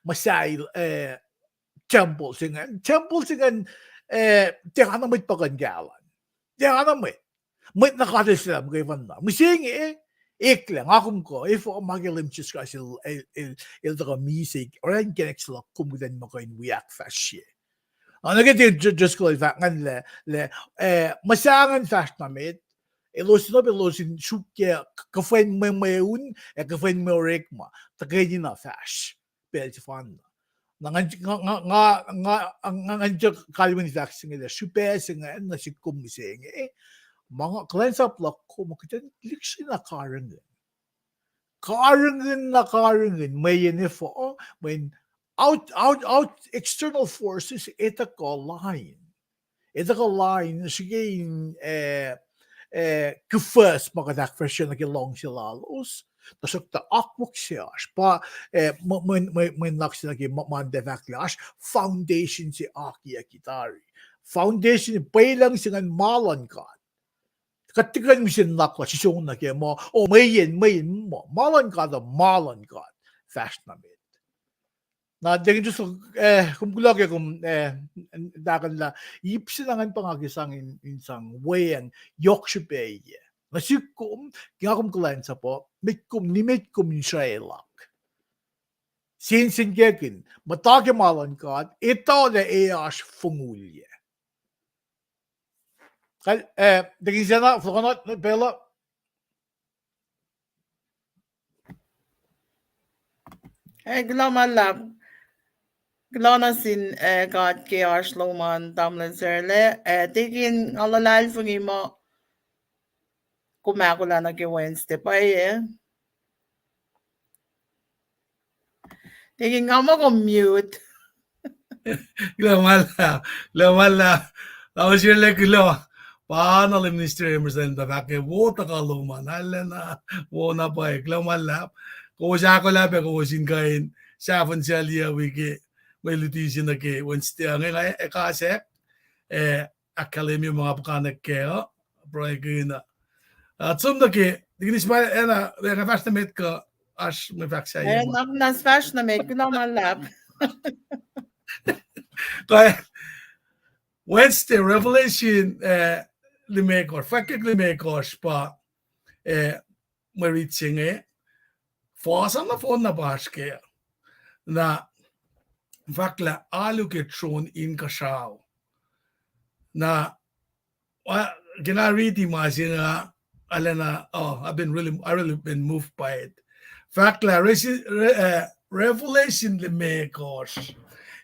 masail temple singan tiana mit pagan galan tiana mit nakades sila kay vanda mising ekle ngakum ko if magalim chiska il daga music or en genex la kumuden mo kain we akfasrye nagati just ko ifa ngan le masangan fast na mit Elosin belosin shuke kafen meun kafen merekma takay na fash beltifan nga kalwin vaccine da shupe singa na sikum sing mga cleanse up lock ko makita liksin na karengin may info when out external forces ethical line sige first magadak version na long sila los tasok ta akwak siya pa may naksin na mandevak lash foundation si aki akitari foundation pailang singan malan ka katikan mo siya nakwa sisong na kaya mo mayin mo malan ka fast na bit na dingin just kumkulog ya dakan la ipsinangan pangagisang insang wayan yokshipe na sikum kinakum kulan sa po mitkum Israelak sinsin kekin matake malan ka ito na eash fungulye dingin siya na fukanot pela Glamalab Glanasin God ke Arsloman Damlan Serle Tigin alalal fungi mo kumakula na ke Wednesday pa Tigin nga mo ko mute Glamala Tapos yung kulo paano ministry emerson da kake wota kaluman alena wona pa glamala ko siya ko labe ko sinkain siya fan siya liya wiki may lutisin na ke Wednesday ang kasi academy mga pakanak kaya proyekto na at sum na ke dignis ba na fast na met ka as may faksa yun nas fast na met glamalab kaya Wednesday Revelation limekor fakik limekor pa maritsinge fasan na phone na baske na fakla alu ke tron in kashaw na ginariti masina alena I really been moved by it fakla Revelation limekor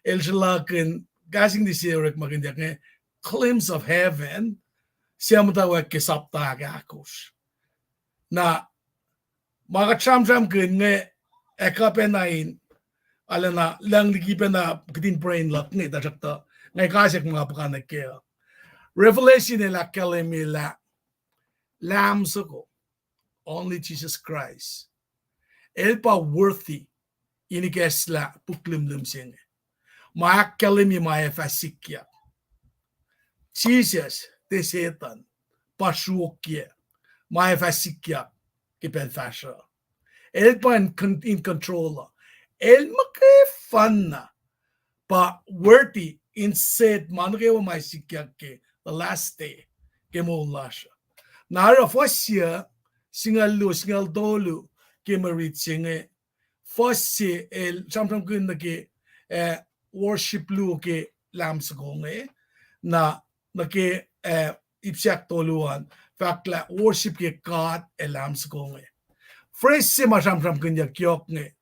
el shalakin gasing di siya makindak claims of heaven siya matawag kisapta akos na mga cham-cham kun nga ekapenain alana lang ligipen na kitin brain lock ni dajakta ngay kasik mga pakanak kaya Revelation nila kalimila lamso ko only Jesus Christ. Elpa worthy inikesla puklimlum singe. Maakalimi maefasikya. Jesus te Satan pasukye maefasikya kipen fasha. Elpa in control. El makefanna pa worthy in said manrewa maesikya ke the last day ke mo lasha. Nara fosya singal dolu ke marit singe fossi el samsam kunna ke worship lu ke lams gonge na ke ipsiak toluan fakla worship ke God lams gonge fresh ma samsam kunna kyok ne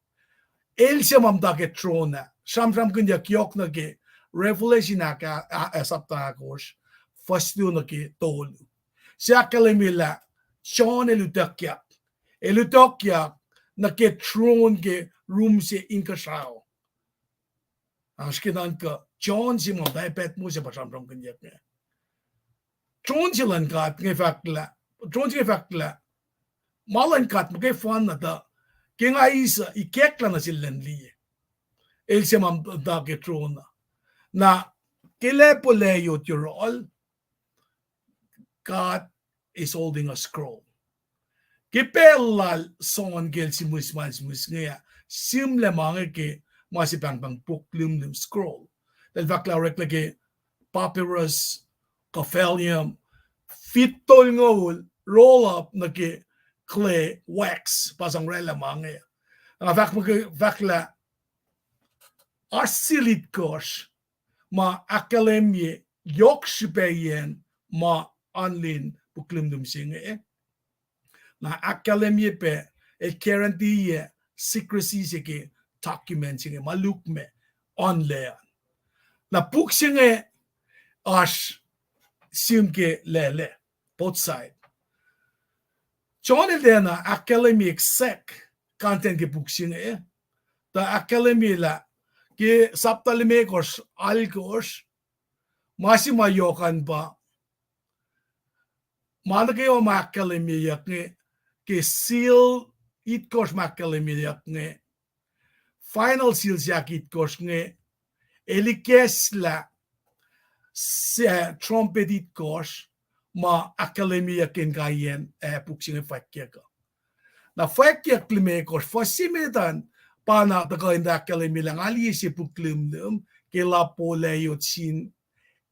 el samam da ke trona samsam kunna kyok na ke revelation ka sapta kosh fostu na ke tolu siakalemila John elutokya na ke throne ke room se inkasao ashkedan ka John si mo dai pet mo se pasam ram kan yak ne John si lan kat nge fakla malan kat mo ke fan na da ke nga isa ikekla na silen li el se mam da ke throne na kele pole yot your all God is holding a scroll. Kipelal son gel si musmans musngia simle mange ke masipang pang puklum lim scroll. Del vakla rekla ke papyrus cophelium fitol ngol roll up na ke clay wax pasang rela mange. Ang vakla asilit kosh ma akalemye yokshipeyen ma anlin puklum lim singe. Na akademie pe el guarantee secrecy se ke document singe maluk me online na book singe ash simke lele both side John el na academy exec content ke book singe ta academy la ke saptalime kos alkos masima yokan ba manake o academy yakne ke seal it kos academy yakne final seals yak it kos nge elikesla trumpet it kos ma academy yakin gayen puksing fakka na fakka klime kos fosimedan pana ta kain da academy lang ali si puklimdum ke la pole yotsin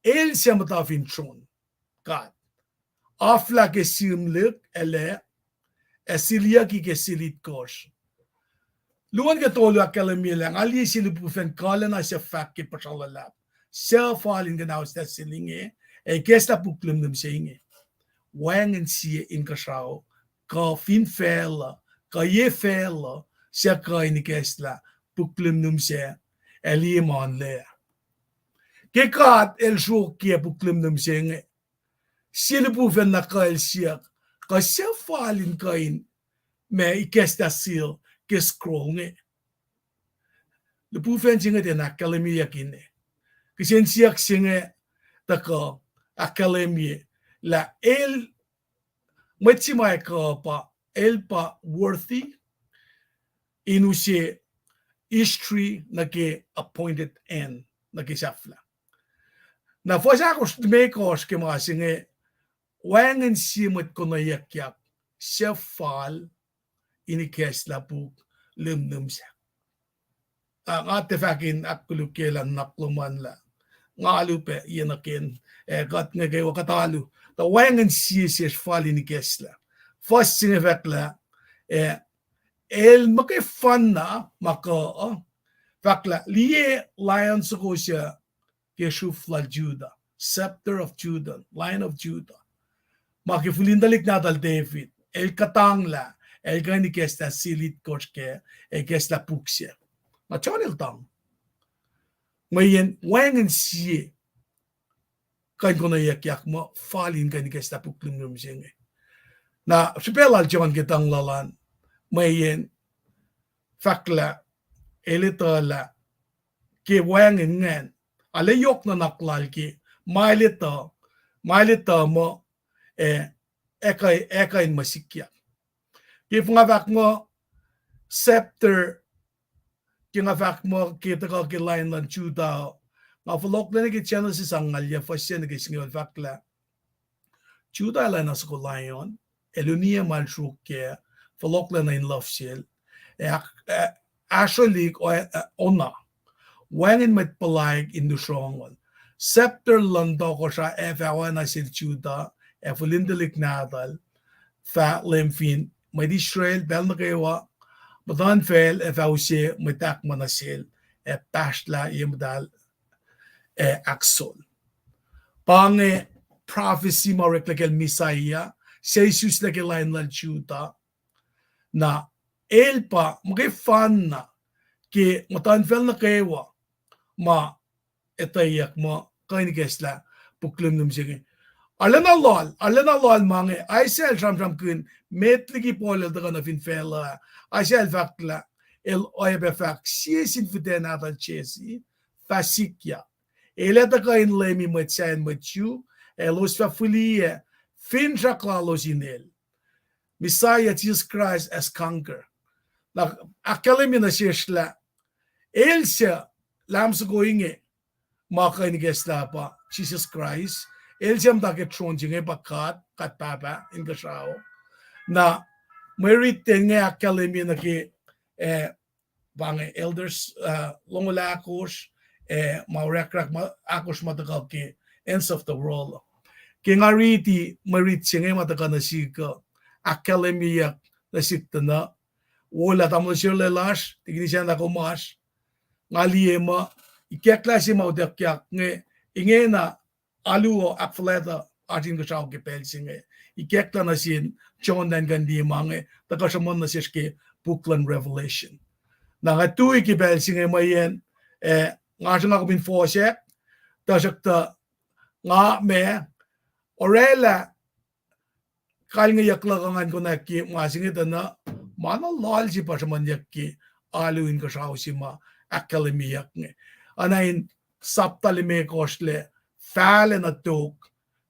el semata fintron god afla ke simlek ele esilia ki ke silit kos luan ke tolu academy lang ali si lupufen kalena se fakki pasalala self falling the house that silinge e gesta puklimdum seinge wang en sie in kasao ka fin fela ka ye fela se ka in gestla puklimdum se eli man le ke kat el sho ke puklimdum seinge silupu fen na ka el sia ka se falling kain me gesta sil ke scroll nge lupu fen singe de na academy yakine kisen siak singe ta ka academy la el machimai ka pa el pa worthy inuse history na ke appointed end na ke safla na fosa ko me ko ke ma singe wangen simot ko na yakyak sefal inikes la pu lumnum sa ang atefakin akulukelan nakluman la ngalupe yenaken gat ngege wakatalu the wangen sies fall in kesla first singe fakla el make fanna maka fakla lie lion sokosha keshufla Judah scepter of Judah lion of Judah make fulindalik nadal David el katangla el gani kesta silit koske kesta puksia ma chonel tang mayen wangen sie kan kono yak mo falin kan kesta puklim num singe na spelal jon getang lalan mayen fakla elitala ke wangen ngen ale yok na naklal ki mailita mo ekai masikya Kif nga vak mo scepter kinga vak mo kita ka kilain lan chuda nga folok na ngi channel si sangalya fasya ngi singal vakla chuda la nas ko lion elunia mal shuke folok na in love shell actually ona wangin met palag in the strong scepter lando ko siya efawa na sil chuda efulindelik nadal fa lemfin may di Israel bel na kewa Madan fel efausie mitak manasil pashla yemdal axol. Pange prophecy mo reklekel Messiah Jesus lekel lain lan chuta na elpa mga fan na ki matan fel na kewa ma etayak mo kain gesla puklum num sige. Alana lol mange I sel sham kun metligi polel daga na fin fela I sel vakla el oybe fak siesin futen atal chesi fasikya eleta kain lemi metsen metchu elos fa fulie fin jaklalos inel Messiah Jesus Christ as conquer la akalemi na sheshla elsa lams inge ma kain gesla pa Jesus Christ Elsiam dake tronjinge bakat kat papa in gasao na merit tenge academy na ki bange elders longolakos maurekrak akos matagal ki ends of the world kingariti merit singe matagal na sika academy na siktana wala tamo sirle lash tignisyan na kumas ngaliema ikeklasi maudekyak nge inge na aluo akfasrye atin gasao ke pelsinge ikekla na sin John dan gandi mange takashamon na siske Bookland Revelation na ngatu ki pelsinge mayen nga nga ko bin fosek tasakta nga me orela kal nga yakla kangan ko na ki masinge na mana lalji pasman yakki aluin gasao sima akademiyak nge anain saptalime kosle fæle na tok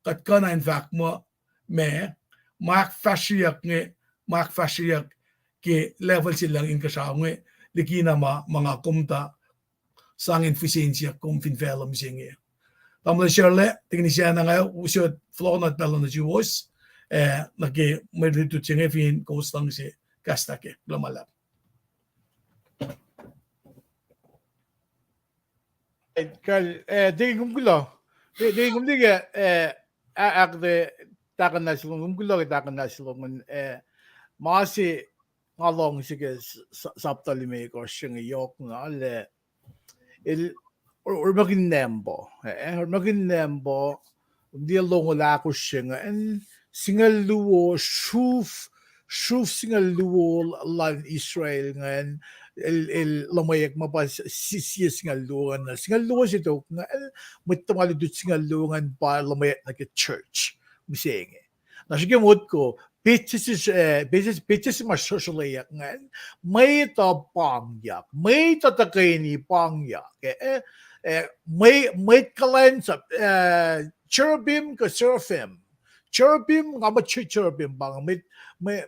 kat kana en vak mo me akfasrye ke level silang in kasao nge likina mga kumta sang efficiency kum fin velum singe tamle sherle teknisyan nga usod flow na talon na juos nage merlitu singe fin kostang si kastake glamalap kal digum Kulo digum diga akde takan nasilong Kulo takan nasilong masi ngalong sige saptalime ko siyang yok na ale il urmagin nembo di longola ko siyang en singal luwo shuf singal luwo lan Israel ngan el lamayak mapas sisiya singal luwo sito nga matamal dut singal luwan pa lamayak na ke church misenge na sige mod ko Bitches mas socialayak ngan may pangyak may tatakay pangyak may kalensap cherubim ka seraphim cherubim nga cherubim bang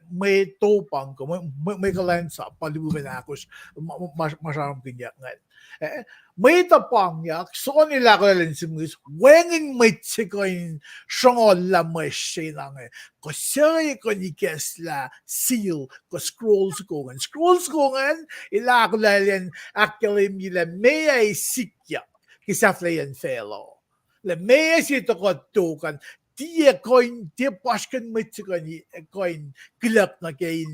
may topang ko may kalensap palibugan akos masyarang kinyak ngan may pangyak so nila ko lang simus wenging may tsikoin siyang lamay siya lang ko siya ko ni kesla seal ko scrolls ko ngan ila ko lang akilay nila may ay sikya kisaflayan fellow la may ay sito ko tukan dia paskan may tsikoin coin kilap na kain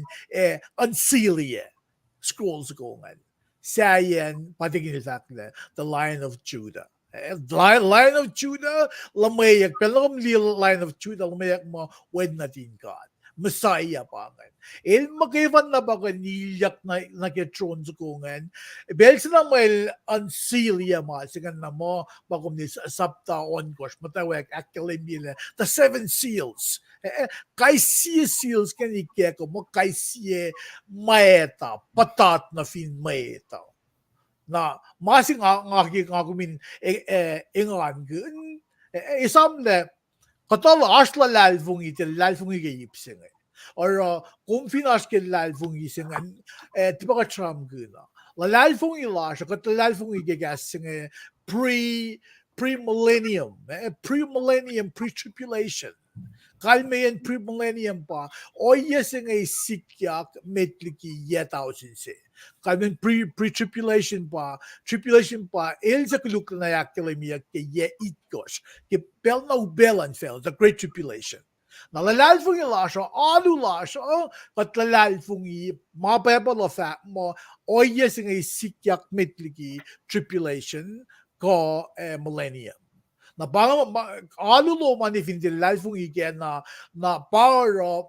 unsealia scrolls ko ngan Sayan, patigin sakla, the Lion of Judah. Lion of Judah, lamayak, pelom Lion of Judah, lamayak mo, wed natin God. Messiah pa nga. Magkivan na ba ka nilyak na kitron sa kungan? Belsa na may unseal ma, sigan na mo, bakom ni sapta on kosh, matawag, actually nila, the 7 seals. Kay siya seals kanike ko mo, kay siya maeta, patat na fin maeta. Na, masing nga kumin, ingan, Esam na, katala asla lalfong iti gayipsing. or kung finas ke lalfung isingan tiba ka tram guna la lalfung ila so ka lalfung igagasing pre-millennium pre-tribulation kalmayan pre-millennium pa oyesing ay sikyak metliki yetaw sinse kalmayan pre-tribulation pa el sa kuluk na yakilimiyak ke ye itkos ke bel na ubelan fel the great tribulation na lalalfung ilasha alu lasha kat lalalfung I mapebal of that mo oyesing ay sikyak metliki tribulation ko millennium na parang alulo man if hindi lalfung igen na para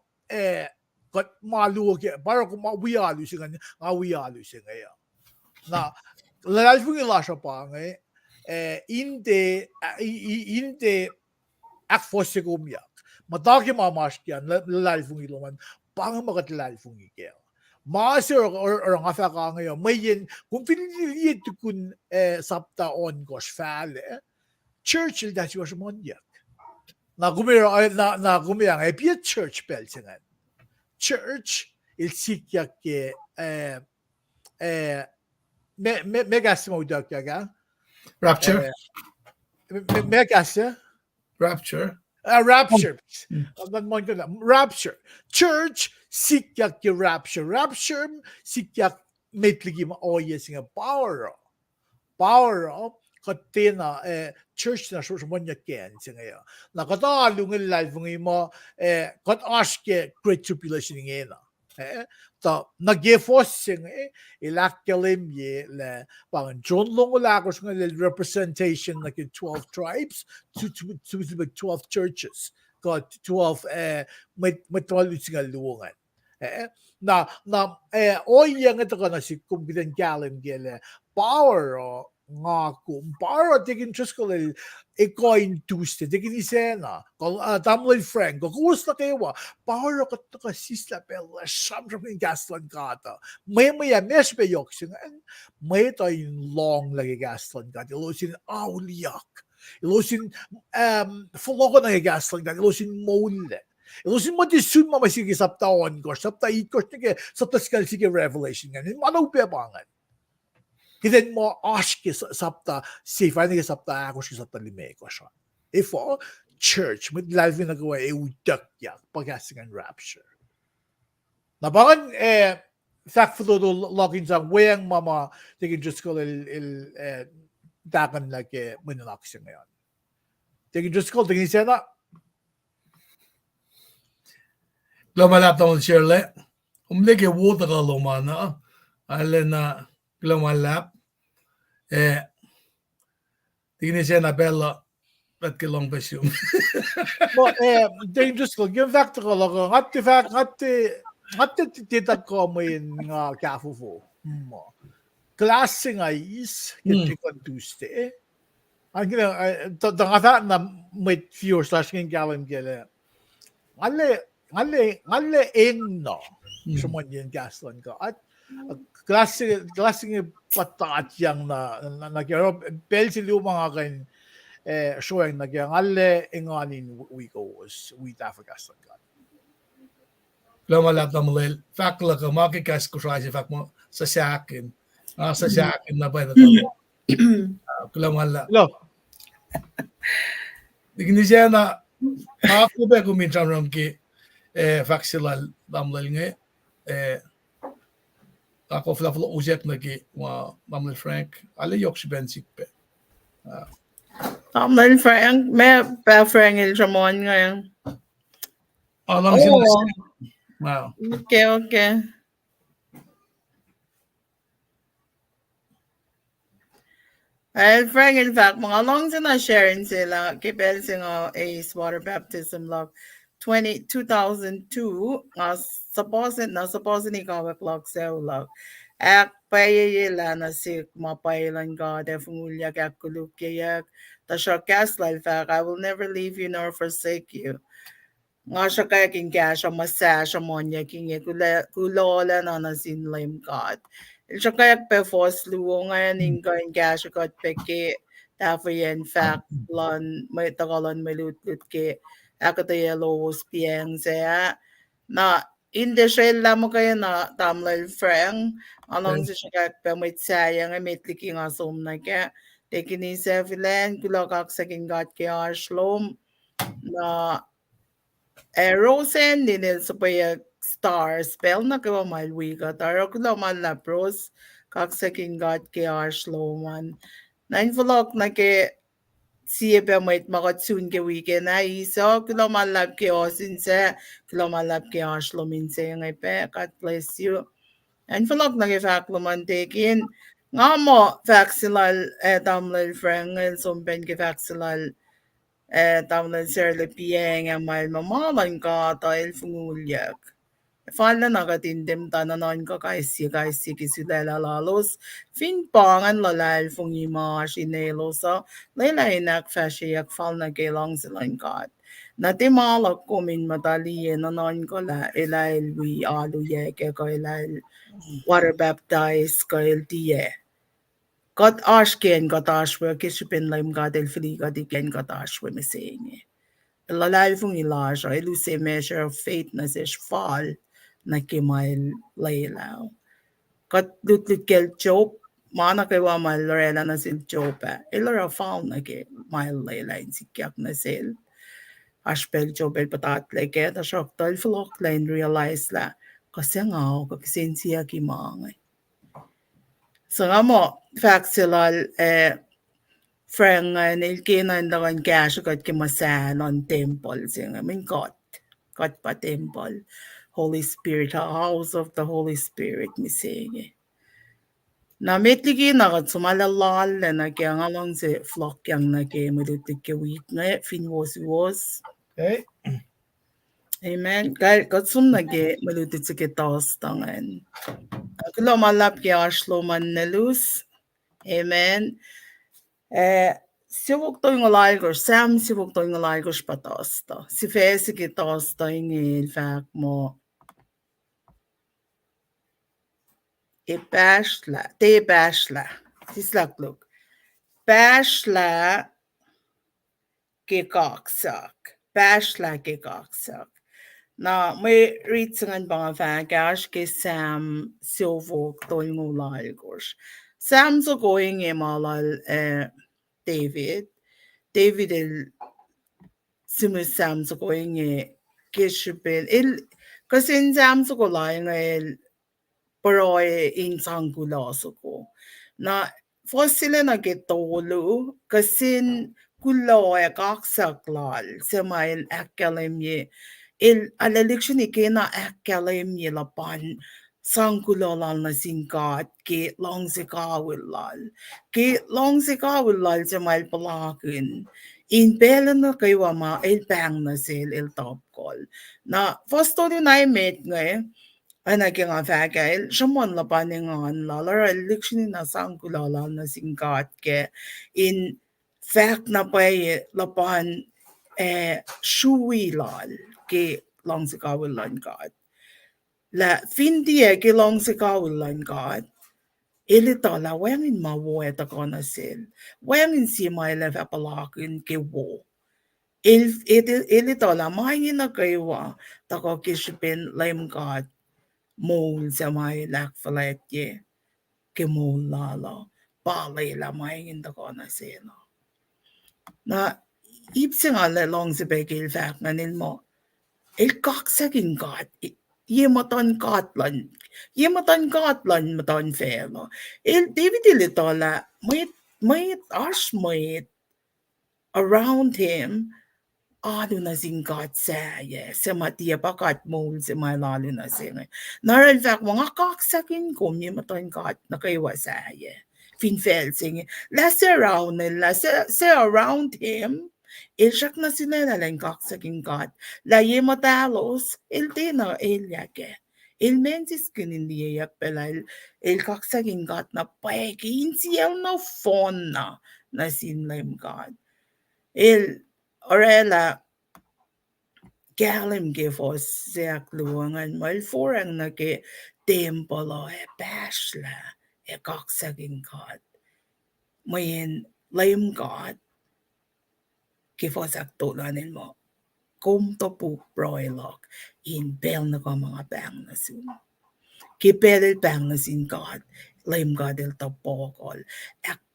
kat maluo ke para kung mawialu singa ya na lalfung ilasha pa inte akfasrye umyak mataki mamash yan lalfung iloman pang magat lalfung igen Master or ang afaka ngayon may yin kung pinili tukun sapta on gosh fale Churchill dashi was mondiak. Na gumira bir church beltingen. Church il sikya ke megasmo udakyaga. Rapture. Megasya. Rapture. Rapture. Rapture. Church sikya ke rapture. Rapture sikya metligi ma oyesinga power katina church na so monya ken singa na kata lungil live mo kat aske great tribulation ngena ta nagefos singa ilakkelim ye le pang John longolagos ng representation like in 12 tribes to 12 churches got 12 metropolitan luongan na oyang ito kana si kumbidan galim gele power nga kumpara tigin Diyos ko ikaw Tuesday tigin isena tamlay Frank kukus na kewa para ka sisla pela samsam yung gaslan kata may mes be yoksin may tayo long lagi gaslan kata ilusin auliak ilusin fuloko na gaslan kata ilusin mole ilusin mo disun mamasigi sapta on ko sapta ikos nige sapta skal sige revelation ngayon manaw pebangan Kiden mo aske sapta sifa ni sapta ako si sapta lime ko siya. Ifo church with live na gawa udak ya pagasingan rapture. Nabangan fact for the login sa weyang mama tigin just ko il dakan like nunak siya ngayon. Tigin just ko tigin siya na Glamalap na Shirley. Umleke water ka lumana. Alena glamalap. Tignan siya na bella at kilong besyo. Mo dangerous ko yung fact ko lang ngati titat ko mo yung kafufo mo klase nga is kiti ko Tuesday ang gina tangata na may few slash ng galim gele ngale no sumon yung gaslan ko at klase patat yang na belsi lumang akin showing na kaya ngale inganin wikos witafagaslan ka Glamalap na mulil. Fakla ka makikas ko siya fak mo sa sakin. Sa sakin na ba ito? Glamalap. Tignan siya na ako ba kuminsan ram ki faksilal damlal nga ako flaflo ujek na ki damlal Frank ale yok si bensik pe. Damlal Frank may pa Frank il jamon ngayon. Alang sila. Wow. Okay. Frank, in fact, mga long sila sharing sila, kipel sila Ace Water Baptism Love 2002, supposed ni kawak log sa ulag. Ak payayila na si mapailan God, efungulyak ak kulukyayak, tasyakas life fact, I will never leave you nor forsake you. Nga siya kaya kaya siya masasya mo niya kingi kulola na nasinlaim God. Siya kaya pe force luwo ngayon ingoin kaya siya kot peke tafo yan fact lon may tagalan may lut ke ako to yellow piang saya Na inte skälla mo kayo na tamlal frang along sa siya pamit sayang ay metlik yung asom na kaya tekini sa filan kulakak sa kingat kaya shlom na Rosen din sa paya star spell na kawa malwiga taro kula malapros kak sa kingat kaya shloman nine vlog na ke siya pa may makatsun ke weekend na iso kilo malap ke osinse kilo malap ke ashlominse ngay pe God bless you and vlog na ke fakluman tekin nga mo faksilal tamlal frang and sumpen ke faksilal tamlal serle pieng ang mal mamalan ka tail fungulyak Fala nakatindim tananon ka kaisi kisulela lalos fin pangan lalal fung ima shinelo sa laylay nakfashiyak fal na gelang silangkat. Natimalak kumin matali nanon ko la ilail wi alu ye ke ko ilail water baptized ko il tiye. Got ashken got ashwe kishipin laim gadel fili gadiken got ashwe mesenye. Lalifong Elijah, elusive measure of faith na siya fall na kimail laylaw. Kat lutlikel Job, mana kay wa mal lorela na sil Job ilara fall na ki mail laylaw si kyak na sil. Aspel Job el patat leke, ta shock tal flok line realize la, kasi nga ako kakisinsiya ki mga. So nga mo, fact silal Frank nilkinan dakan cash got kimasan on temple sing I mean God pa temple Holy Spirit house of the Holy Spirit mising na metligi na kat sumalalal na kaya nga lang si flock yang na kaya malutik ke week na fin was Okay. amen kaya kat sum na kaya malutik sa kitos tangan kulo malap kaya ashloman na luz amen sivuk to yung alaygos, Sam sivuk to yung alaygos patosta. Si Fesi kitosta yung ilfak mo. Te bashla. Sislakluk. Bashla kikaksak. Bashla kikaksak. Na may ritsangan ba nga fagash ke Sam sivuk to yung alaygos. Sam so going malal David. David Sam så går inge kishipin kasi Sam så går lang paroy insang gula så ko na fosile na getolo kasi Kulo kaksaklal sa may akalemye alaliksyon ikena akalemye lapan sangkulolal na singkat ke long se kawilal sa may palakin in pela na kayo ma bang na sil top call na first to na met ngay ana kaya nga fagay siya lapaningan lara election na sangkulolal na singkat ke in fact na pa lapan shuilal ke long sa kawilan God. La findia ke long sa kawilan God. Ilita la wangin mawo eta kona sil. Wangin si maila vapalakin ke wo. Ilita la mahingin na kaywa tako kishipin laim God. Mol sa may lakfalet ye. Ke mol lala. Balay la mahingin na kona sil. Na ipsing ala long sa begil fak nganin mo. Kaksakin God. Yematan katlan. Yematan katlan matan fema. David ilitola. May around him. Ano na sing God saya. Sa matiya pakat mo sa may lalo na sing. Naral fak mga kaksakin ko. Yematan God na kayo saya. Finfel sing. Less around around him. Ilshak na sila lang kaksaking God. La yematalos, il tina ilyake. Il mensis kininiyak pelal, il kaksaking God na paekin siya na phone na sinlem God. Il orela galim gifos siya kluwangan mal forang na ke tempolo bashla kaksaking God. Mayin layim God. Kifos ak tulanin mo. kom to po broilog in bel na ko mga bang na sun. Kipelil bang na sin God, lame God il to pokol.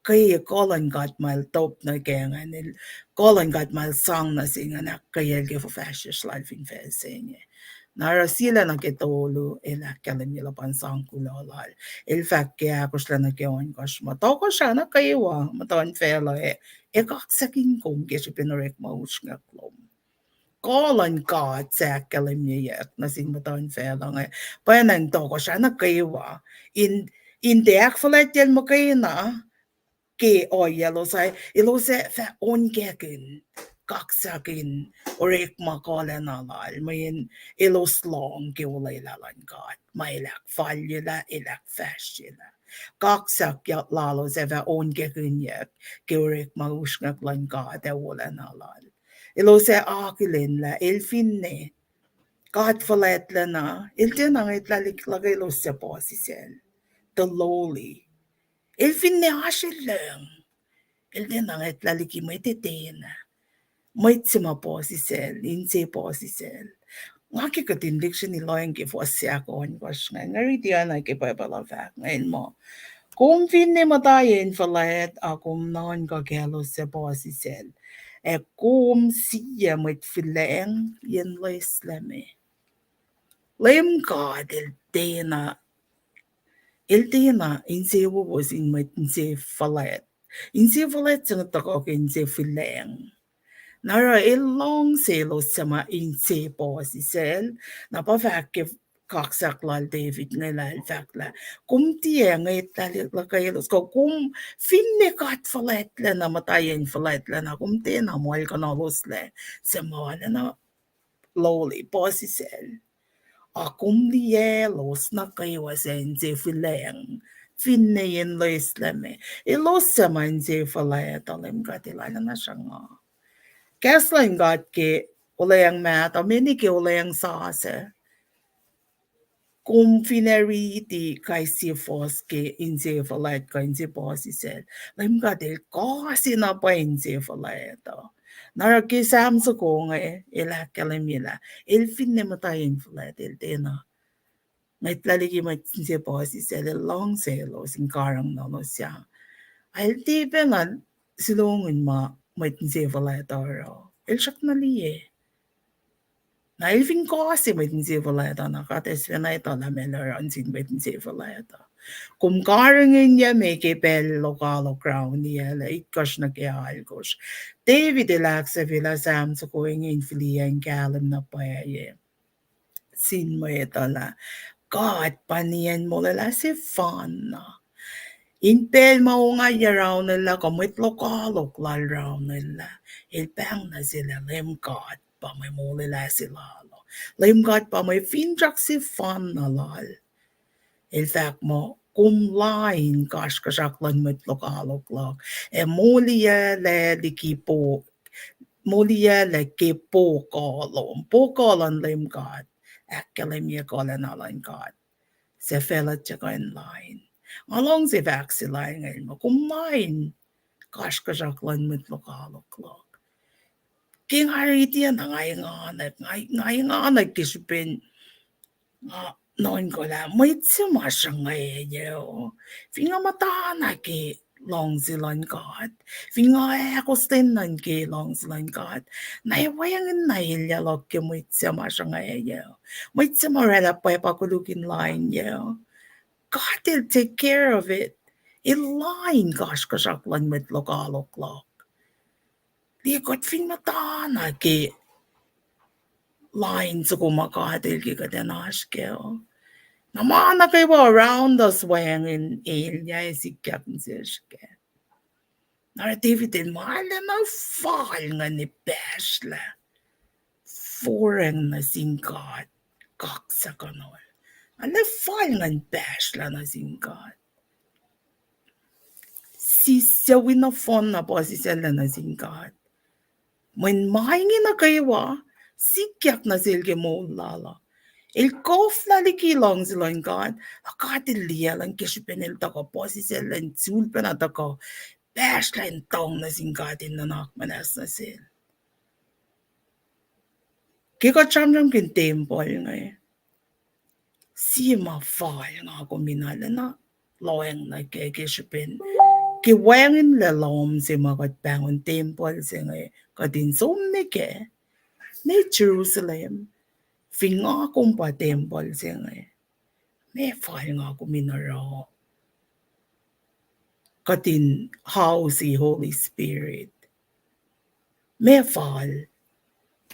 Kaya kolan God mal top na kengan il kolan God mal sang na singan kaya il for fashish life in fesenge. Nara sila na kitolo ila kalim nila pansang kulolal. Il fact kaya ako sila na kiyon kosh mato ko siya na kaywa matawan fela kaksakin kong kesi pinorek maush nga klom. Kolan God sa kalim niya na sin matawan fela nga panan to ko siya na kaywa in the akfasrye yan mo kayo na ke oyelo sa ilo sa fa ongekin kaksakin orek makola nalal mayin ilo slong ke ulay lalan God mailak falyela ilak fashila kaksak yat lalo sa fa ongekin yak ke orek maushngak lan God e wala nalal ilo sa akilin la ilfinne God falet la na iltinang itlalik lagay lo sa posisel the lowly ilfinne ashileng iltinang itlaliki may titena may tsima posisel inse posisel ngaki katindik siya ni loyang ke fosya ko was nga naritian ay ke pala fact ngayon mo kung finne matayin falet akum non kagelo sa posisel kum siya mit fileng yen lesleme lem God iltena inse was in mit inse falet sa tako inse fileng nara ilong selo sama inse posisel na pa fact kaksak lal David nga lal fact la kum tiya nga italik la kayelos ko kum finne kat falet la na matayin falet la na kum tiya na moal ka na los la sa mga na lowly posisel akum liye los na kayo sa inse fileng finne yen lo islame ilos sama inse falet alim katilala na siya nga Keslan God ke ulayang mata, mini ke ulayang sase. Kung fineri ti kay si fos ke inse falet ka inse posisel. Lam God el kasi na pa inse falet. Nara ke Esam sa ko nga ila kalamila. Il finne matayin falet il tena. May tlaligi may inse posisel il long selo sing karang nalo siya. Ay ti nga silungun ma may inse falet aro. Il siyak na liye. Na ilfin ko kasi may tinsi faleta na kates na ito na meloran sin may tinsi faleta. Kung karangin niya may kipel lokalo crown niya la ikas na kiyahal kos. David ilak sa vila Sam sa kuwing infliyan kalam na paye. Sin mo ito la. God paniyan mo lala si fun na. Intel mo nga yaraw nila kamit lokalok laraw nila. Ilpang na sila lim God pa may mulila sila. Lim God pa may finjak si fan na lal. In fact mo, kumlain kash kasaklan mit lokalok lak. Mulia le likipo. Mulia le kipo kolon. Po kolon lim God. Akalim ya kolon alan God. Se felat siya in line. Along si vaxilay ngayon mo, kumain. Kash kasaklan mit lokalok lak. King hariti yan, ngayang anak kisipin. Noon ko lang, may tsima siya ngayon. Finga matana ki long silan God. Finga akustenan ki long silan God. Naiwayang nahilyalok ki may tsima siya ngayon. May tsima rela pa ipakulukin line niyo. God will take care of it. Ilain gosh kasaklan mit lokalok lok. Di kot fin matana ki line sa kumakatil ki kadenashkel. Namana kayo around us wayang in ilya isikap nsiske. Narrativitin mahala na fall nga ni Beshla. Foreign na singkat. Kaksa ka noon. Ano fall nga ni Beshla na singkat. Sisawin na phone na po si sila na singkat. When mahingin na kayo sikyak na silke mo lala. Il kof la likilong silang God. Akatilia lang kisipinil tako po si silang sulpan at ako. Bash lang tong na singkatin na nakmanas na sil. Kiko cham kin temple ngay. Sima fal nga ko minala na loeng na kekishipin. Ki wangin la lom si magat bangon temple si ngay kadin somnike. Ne Jerusalem. Finga kumpa temple si ngay. Me fal nga ko minara. Kadin house si Holy Spirit. Me fal.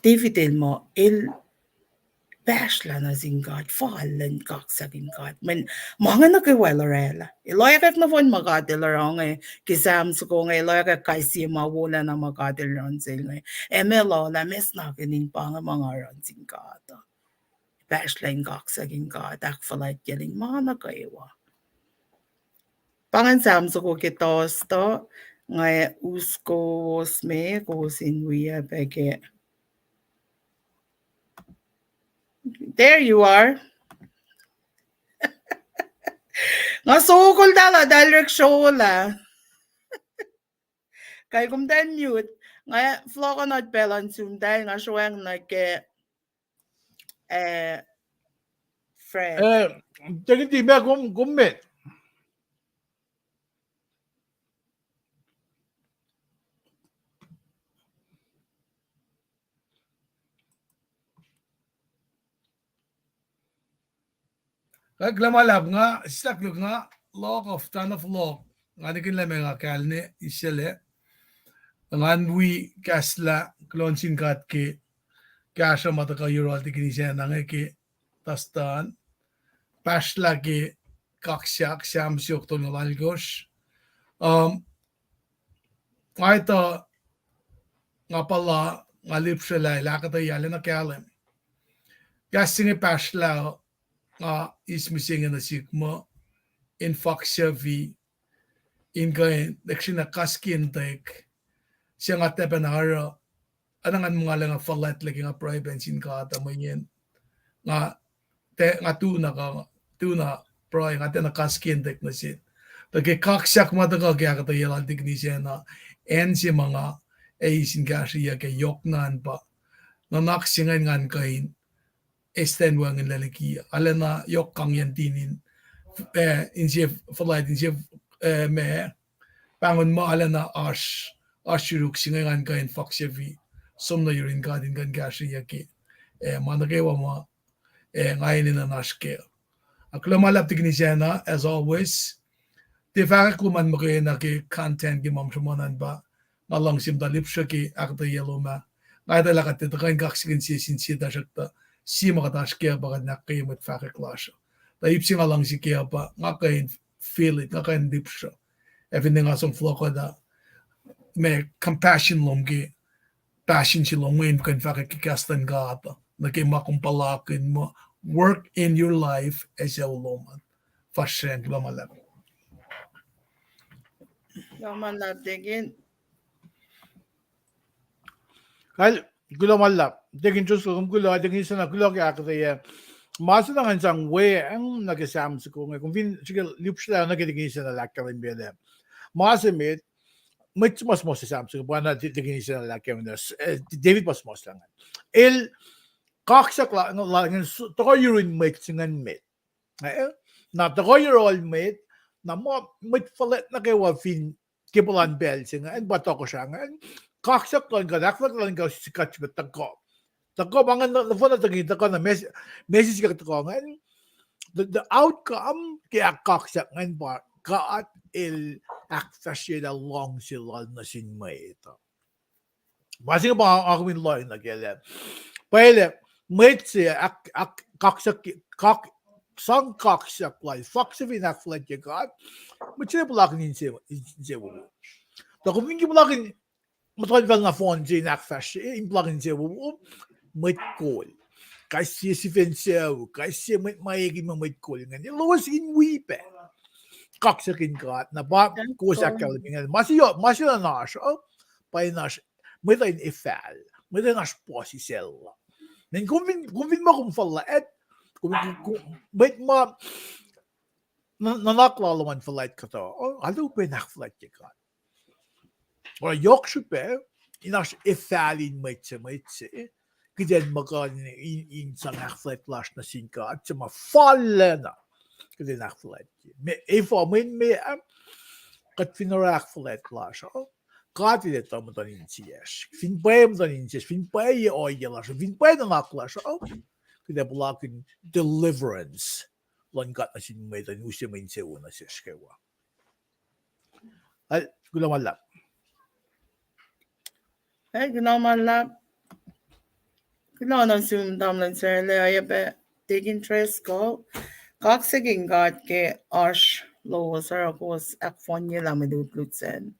David mo il Bashla na zingat, fallen kak sa gingat. Men, mga nakiwelarela. Iloy kak na fon magadilarong eh. Kisam sa ko ngay, iloy kak kaisi mawula na magadilarong sila eh. Emelo, la mes na kinin pa nga mga ron zingat. Bashla yung kak sa gingat, akfalay yaling mga nakaiwa. Pangan sam sa ko kitos to, ngay usko sme ko sinwiya peke. There you are. Nga sukol dala direction la. Kay kum den mute nga flock not balance dahil nga suwang nagke Fred. Jadi tiba gummet. Kag lamalab nga staklug nga log of ton of log nga nikin lame nga kalne isele nga nui kasla klonsin kat ke kasha mata ka euro tikini siya nga ke tastan pasla ke kaksak samsyok to ngalalgos ngaita nga pala nga lipsela lakata yale na kalem kasingi pasla nga ismising na sikmo infaksya vi inge dekshina kaskin tek siya nga tepe na hara anangan mga lang nga falet lagi nga province in kata mo yin nga te nga tuna pro nga te na kaskin tek na sit tage kaksak mataga kaya kata yalan tek ni siya na en siya mga isin kasya kay yoknan pa nanak singan ngan kain esten wang in lalaki alena yok kang yan tinin in siya falet in siya me pangon mo alena ashuruk singan kain faksya vi somna yurin gadin gan gashi yaki managewa mo ngayon na nashke aklamalap tigni siya na as always tifaka kluman mo kayo na ki content ki mamshumanan ba malang simdalip siya ki akta yellow ma ngayon talaga titakain kaksigin siya sinsita siya si makatashke ba kad nakayo mat faka klasya taip siya nga lang si kaya pa nga kayo feel it nga kayo dip siya everything nga song flow ko da may compassion lom ki passion si lom ngayon kan faka kikastan ka ata na kayo makumpalakin mo work in your life as a loman fashion ba malap Yaman natin. Kal Kulo malap. Degin Diyos ko kung Kulo, degin isa na Kulo kaya kaya masa na nga sang way ang nagasam sa kung kung sige lip sila nagiging isa na lakarin bele. Masa mit mas sam sa buwan na degin isa na lakarin David mas lang. El kaksak lang to ko urine mate singan mate. Na to ko your old mate na mo mit falet na kay wafin kibulan bel singan bato ko siya nga kaksak lang ka nakfak lang ka sikat mit tagko. Tagko mga na phone na tagita ko na message ka tagko nga the outcome kaya kaksak nga ba kaat el akfasrye na long sila na sinmay ito. Masing ba ako min loy na kaya pwede mate siya kaksak sang kaksak like faksa vinakflat ya kat macam pulakin siya wo. Tako mingi pulakin matawag nga phone siya nakfasrye implugin siya wo mate call. Kasi si Vinceau, kasi maigi mate call nga. Lawas in wipe. Kaksakin kat na ba kusak kalmingan. Masyo na nash. Pa nash may tayo ifal. May tayo nash posi sella. Men kung mo kung falaet, kung ma nanaklalaman falat ka to, alo pa nakfalat ka. O yok süpe, inash ifalin maitse, Giden makan insan akflet lash na sinka at sama fallen. Giden akflet. Me ifo min me kat finora akflet lash. Kati det om dan insies. Fin baim dan insies. Fin baie oye lash. Fin baie dan aklash. Giden blocking deliverance. Lan gat na sin me dan usi min se una seskewa. Al gulo malap. Hey, gnamalap. Gnanon sum damlan serle ayabe digin tres go. Kaksigin gat ke ash lo saragos akfonye lamedut lutsen.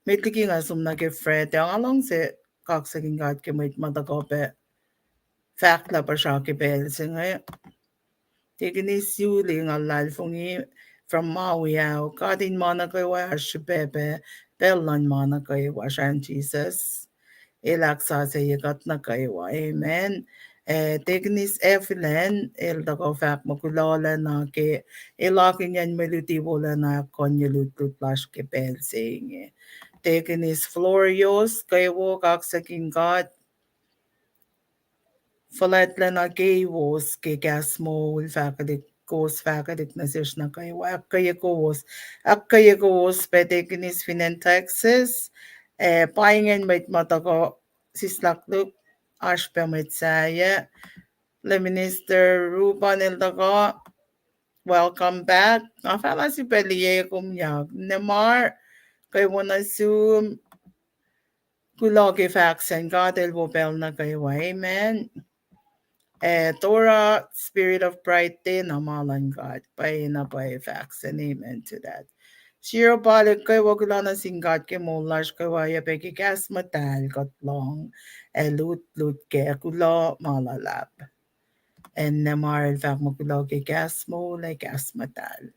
Mitliking asum na ke fred yang along se kaksigin gat ke mit madagobe. Fact la pa siya ke bel singay. Digin is yuling alal fungi from Maui ao. Kadin mana kay wa ashbebe. Belan mana kay wa shan Jesus. Ilaksa sa yagat na kayo. Amen. Teknis efilen, el dako fak makulala na ke, ilakin yan meluti wala na konyalutut lash ke pel sing. Teknis Florios, kayo kaksaking God, faletla na kewos ke gasmo fakadik kos fakadik na siya na kayo. Akkaya kos, peteknis finan Texas, Paing may matako sislakluk ashpemitsaya. Le Minister Ruben Ildako, welcome back. Nafala si Peliye kumyag. Nemar, kay wana zoom. Kulo ke faxen, God elbobel na kayo. Amen. Torah, Spirit of Pride din, amalan God. Pay na pay faxen. Amen to that. Shiro balik kay wag lang na singgat ke mulash kay waya peki kas matal katlong lut ke kulo malalap. And namar fak makulo ke gas mo like gas matal.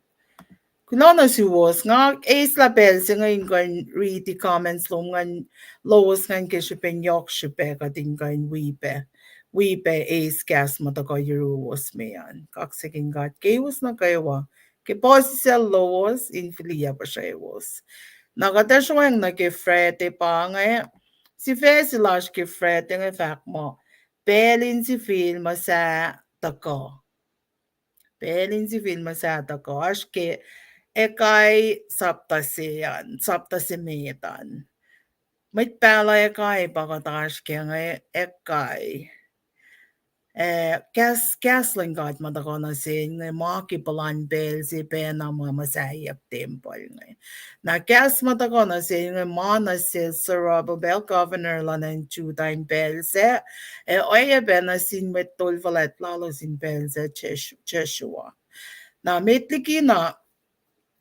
Kulo na si was nga ace la bel sing ngayon read the comments lo ngan lowas ngan ke shipen yok shipe ka ting ngayon wipe. Wipe ace gas mo ko yuru was mayan. Kaksiging gat ke was na kayo que pode ser loas infilia pa siya was. Nakatasyo yung nag-frete pa nga si Fesi lash ke frete nga fact mo. Pelin si film sa tako. Pelin si film sa tako. Ash ke ekay sapta si metan. May pala ekay pakatash ke nga ekay. Gasling God matako na sin nga maki palan bel si pena mama sayap temple nga. Na gas matako na sin nga mana si Sarabo Bel Governor la ng 2-time bel se oya ben na sin met tolvalet lalo sin bel se Cheshua. Na metliki na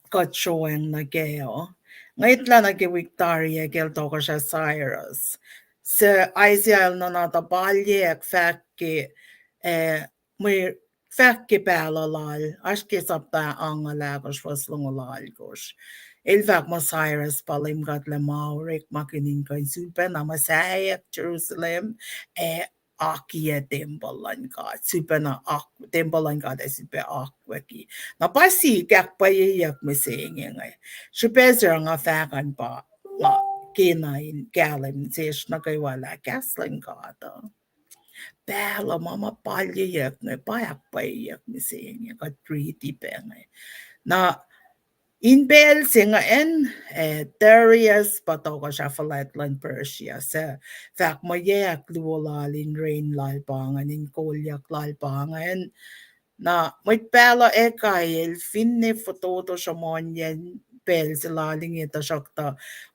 kachoweng na geo. Ngayit lang nag-Victoria gel toko siya Cyrus. Sa Isaiah na natabalye ak fakki may fakki palalal aşke sapta angalagos faslungalagos. Ilfak mo Cyrus palim gatle maurik makinin kain supe na masaya Jerusalem akia tembalan ka supe na tembalan ka da supe akweki. Napasi kakpayiyak masingin ngay. Supeser nga fakan pa nga kinain galim siya na kay wala gasling ka to. Bella mama palyayak nga payak payak ni siya ka treaty pa nga. Na in bel singa Darius pato ka siya faletlan Persia sa fact mo yak luwalalin rain lalpangan in kolyak lalpangan na may pala ekayel finne fototo siya monyen bel sila ito siya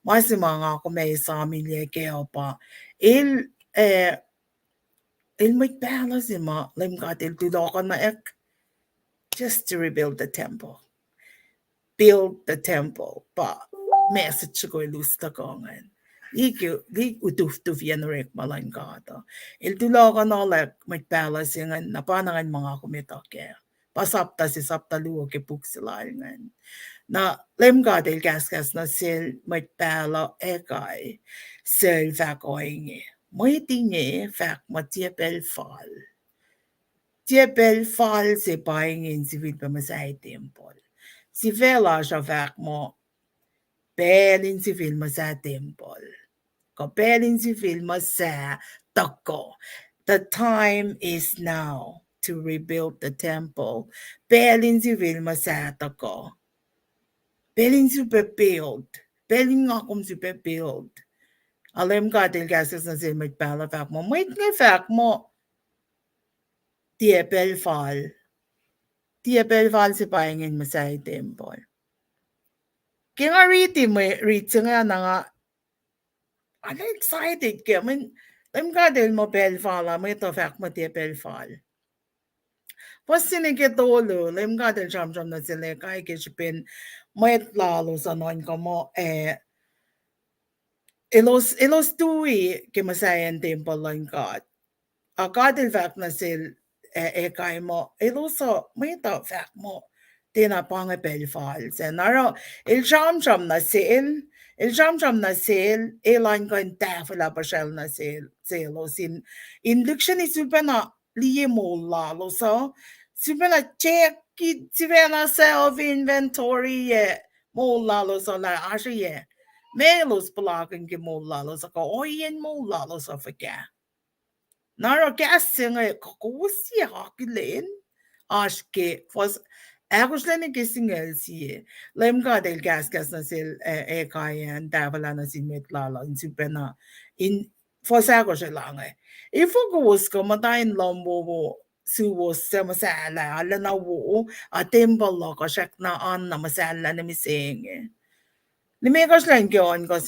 mas mga ako may samilya kaya pa il may pala si ma lim katil tulokan na just to rebuild the temple. Build the temple pa message ko ilusta kongan. Di utuf-tuf yan rek malangkata. Il tulokan na lek may pala singan napanangan mga kumita kaya. Pasapta si sapta luo ke puksilalingan. Na lemga del gasgas na sil may pala ekay. Sil fak oinge. May tinge fak matiepel fal. Tiepel fal se paingin si vid pa masay temple. Si vela siya fak mo pelin si film sa temple. Kapelin si film sa Tako. The time is now to rebuild the temple. Belin si Vilma sa tako. Belin si build. Belin nga kung si build. Alam ka til gases na si magpala fak mo. May nga fak mo. Tiepelfal. Tiepelfal si Paingin mo sa temple. Kaya nga riti mo, riti nga na nga, I'm excited kaya. Alam ka til mo pelfal, mo ito fak mo tiepelfal. Pasinigitolo, alam ka til siyam na sila kaya kishipin, mo lalo sa noon ko mo, ilos tuwi kimasayan temple lang ka. Akadil fak na sil, kaya mo, iloso, mo ito fak mo. Tinapang pelfal. Senaro, il-siyam na sil, ilan ko yung tafela pa siya na silo. Induk siya ni supa na liye mo lalo. So, supa na check, supa na self-inventory mo lalo. So, la asya melos palakin ki mo lalo. So, ko oyen mo lalo sa fika. Naro kasi nga, kakusi hakilin. Aşke, fos Agustin kisingel siye. Lem ka del gas na sil kayan davala na sin metlala in supena in fos agos lang eh. Ifo gos ko matayin lombo bo suwos sa masala ala na wo a temple lo ko siya na an na masala na miseng eh. Limekos lang yon ko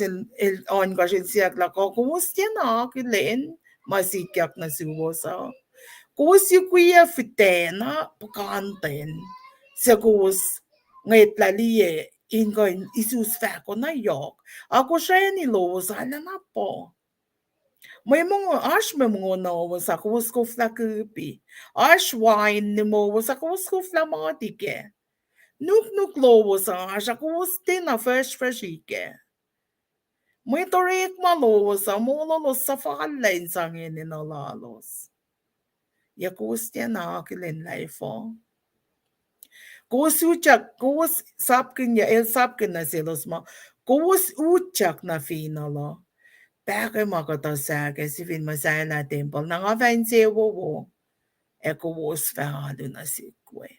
on ko siyak la ko kumusta na kilin masikyak na suwosa. Kusi kuya fitena pakanten. Sekus ngait lalie ingoin isus fako na yok. Ako siya ni Lowe's ala na po. May mga ash may mga nawa sa kuskuf la kupi. Ash wine ni mo sa kuskuf la mga tike. Nuk Lowe's ash ako na fresh ike. May torek malo sa mulolo sa fakalain sa ngin ni nalalos. Yakustia na kilin laifo. Kus uchak, kus sapkin ya el sapkin na silos mo. Kus uchak na finalo. Bakit makatosake si fin masaya na temple na nga fain sewo wo. Eko kus fangado na sikwe.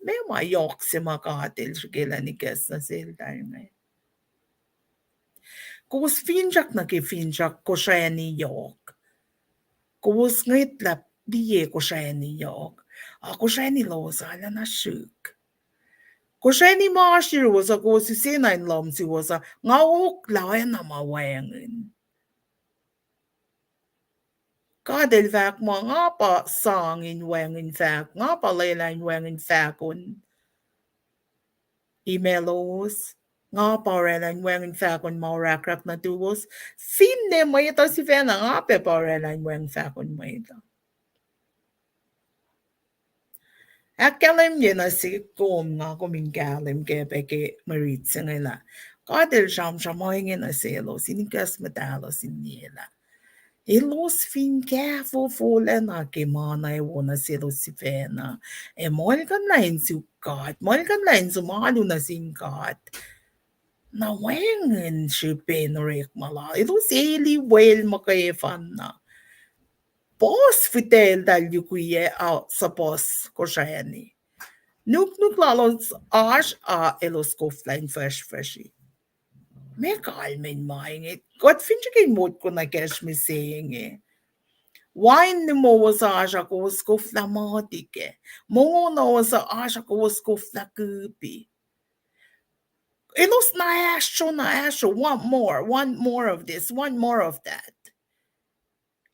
May mayok si makatil shikila ni kes na silta ngay. Kus finjak na ki finjak ko siya ni yok. Kus ngayitlap diye ko siya ni yok. Ako siya ni Loza na shuk. Ko siya ni Marshir was a go si sinain lom si was a nga uklaw na mawangin. Kadel vak mo nga pa sangin wangin vak nga pa laylain wangin vakun. Imelos nga pa relan wangin vakun maurakrak na tuwos. Finde mo ito si Vena nga pa relan wangin vakun mo ito. Akalim yun na si kum nga kumingkalim kaya peke maritsa nila. Kadil siyam mo hingin na silo, sinigas matalo sinila. Ilos fin kafo fula na kimana na silo si Vena. Mohal kan lain sukat, mohal kan lain sumalo na singkat. Nawangin si Penrik mala. Ilos eli well makayefan na. Boss fitel dal yukuye sa boss ko siya ni. Nuk lalons ash elos ko flying fresh. May kalmin maingit. God finchikin mood ko na cash me saying eh. Wine ni mo sa asha ko sko flamatik eh. Mo na sa asha ko sko flakupi. Elos na asho. Want more of this, want more of that.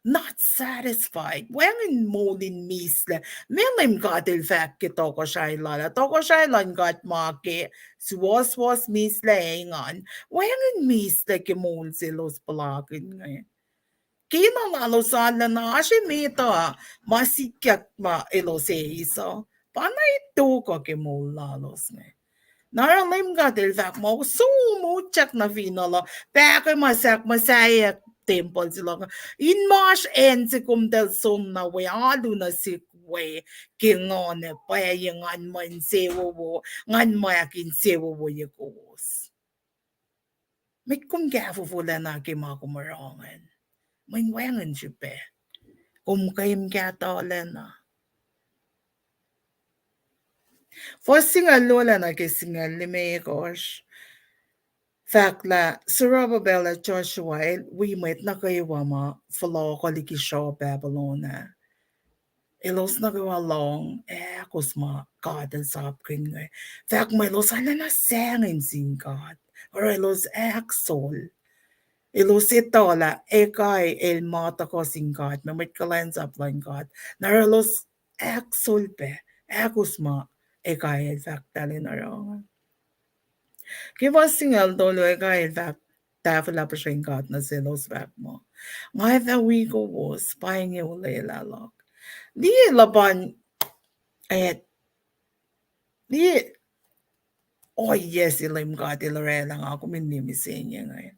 Not satisfied. Wangin molin misle. Milim gatil fak ki toko shailala. Toko shailan gat maki. Swas misle ingan. Wangin misle ki mol silos palakin ngay. Kina lalo sala na asimita. Masikyak ma ilose iso. Panay to ko ki mol lalos ngay. Naralim gatil fak mo. Sumuchak na finala. Pake masak masayak. Temple sila. In March end si kumdel som na we alu na si we kingone pa yung ngan man sewo wo ngan mayakin sewo wo yekos. May kung gafo fula na kimakumarangan. mình quen chứ bé kim kia to lên à for singa lola na ke singa lime gosh fact la suraba bella Joshua we met na kayo ma follow ko liki show Babylona ilos na kayo long kusma God and sap kring fact may los ala na sangin sin God or ilos soul ilos ito la ekay el mata ko sin God mamit ka lens up line God naralos soul pe kusma ekay el fact talin arong Give us singal dolo ekay el fact Därför la God na silos back mo. Ngay the we go was buying you lela log. Di laban di oh yes ilim God ilarela nga ako minimisin niya ngayon.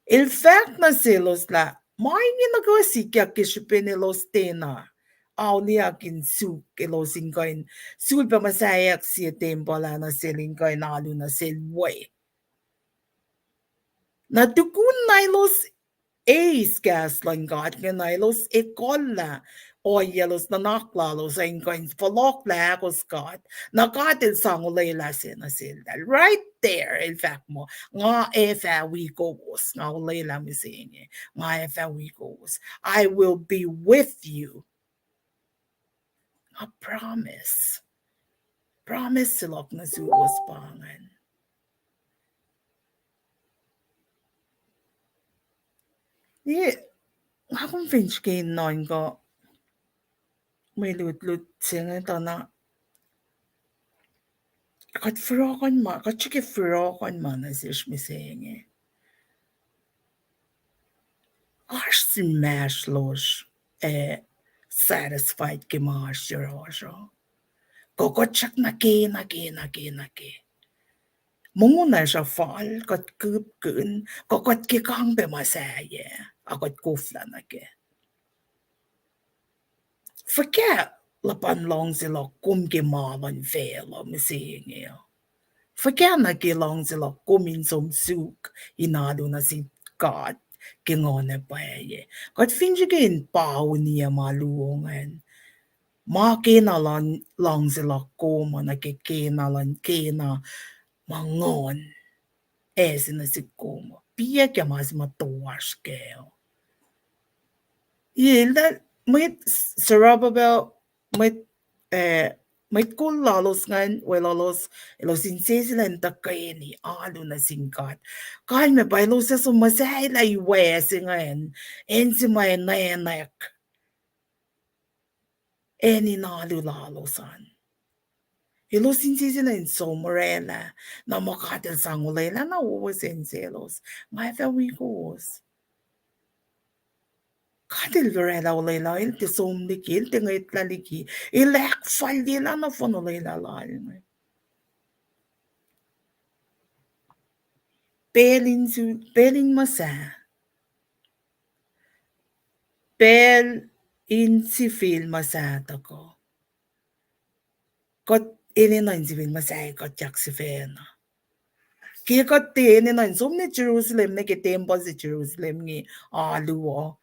Il fact na silos la may ginagawa sikya kisipinilos tena. Aw niya kinsuk ilosin koin sul pa masayak siya tempo la na siling koin alu na silway. Na tukun na ilos gas lang God nga na ilos ekola o yelos na naklalos ay koin folok la akos God na katil sang ulayla na sila right there in fact mo nga efa wikos nga ulayla mi sinye nga efa wikos I will be with you a promise silok na sulos pangan yeah akong finch kain noin ko may lut siya nga na kat frokon ma kat chike frokon ma na siya misenge Ars smash los satisfied ke mas joroso kokotchak na ke muna siya fall kat kup kun kokot ke kang be masaye akot kufla na ke forget lapan long sila kum ke malan vela misenge forget na ke long sila kumin som suk inado na si God kingone pa kat finge gen pao niya maluongan makinalan lang sila koma na kikinalan kina mangon na si koma pia kya mas matuwas kayo yelda may sarababel may kulalos ngan welalos los insesilan takayeni alo na singkat kahit may bailo sa sumasay la iwesi ngayon si may nayanak eni nalulalosan Ilos sila in somorela na makatil sangulela na uwas en selos. Nga fa wikos. Katil verela ulela il te somliki il te ngait laliki ilek faldila na fonolela lalma. Pelin masa. Pel in si fil masata ko. Kot ininan si fil masay kot jak si fena. Kaya kati ni som ni Jerusalem na kitempo si Jerusalem ni aluo.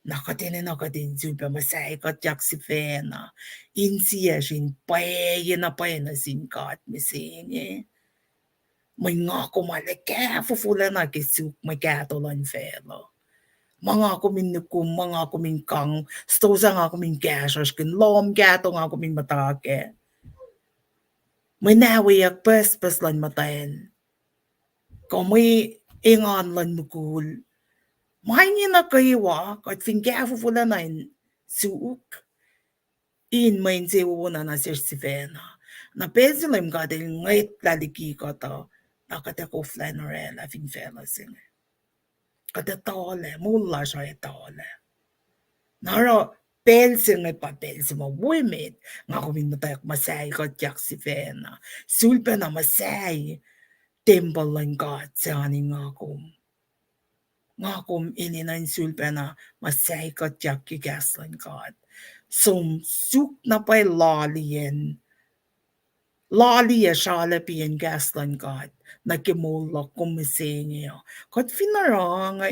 Nakatin super masay kat jak si fena. Insiya sin paye na singkat misinye. May nga kumalike fufula na kisuk may katolan felo. Mga kuminukum, mga kumingkang, stosa nga kuming gasas, kinlom gato nga kuming matake. May nawiyak pas lan matayin. Kung may ingan lan mukul, may na kayo kat fingafu fula na suuk. In main se na na sir si Vena. Na pezilim ka din ngayt laliki ko to. Nakata ko flanorela fin fela sing. Kata tole, mula siya tole. Naro, pelsin ngay pa pelsin mo wimit. Nga kuminatayak masay ko jak si Vena. Sulpa na masay. Temple lang God sa aning ngakom ininan sulpa na masay ko jak kigas lang God. Suk na pa'y laliya siya lapiyan gas lang God. nakimulok kumisenyo. Kot finaranga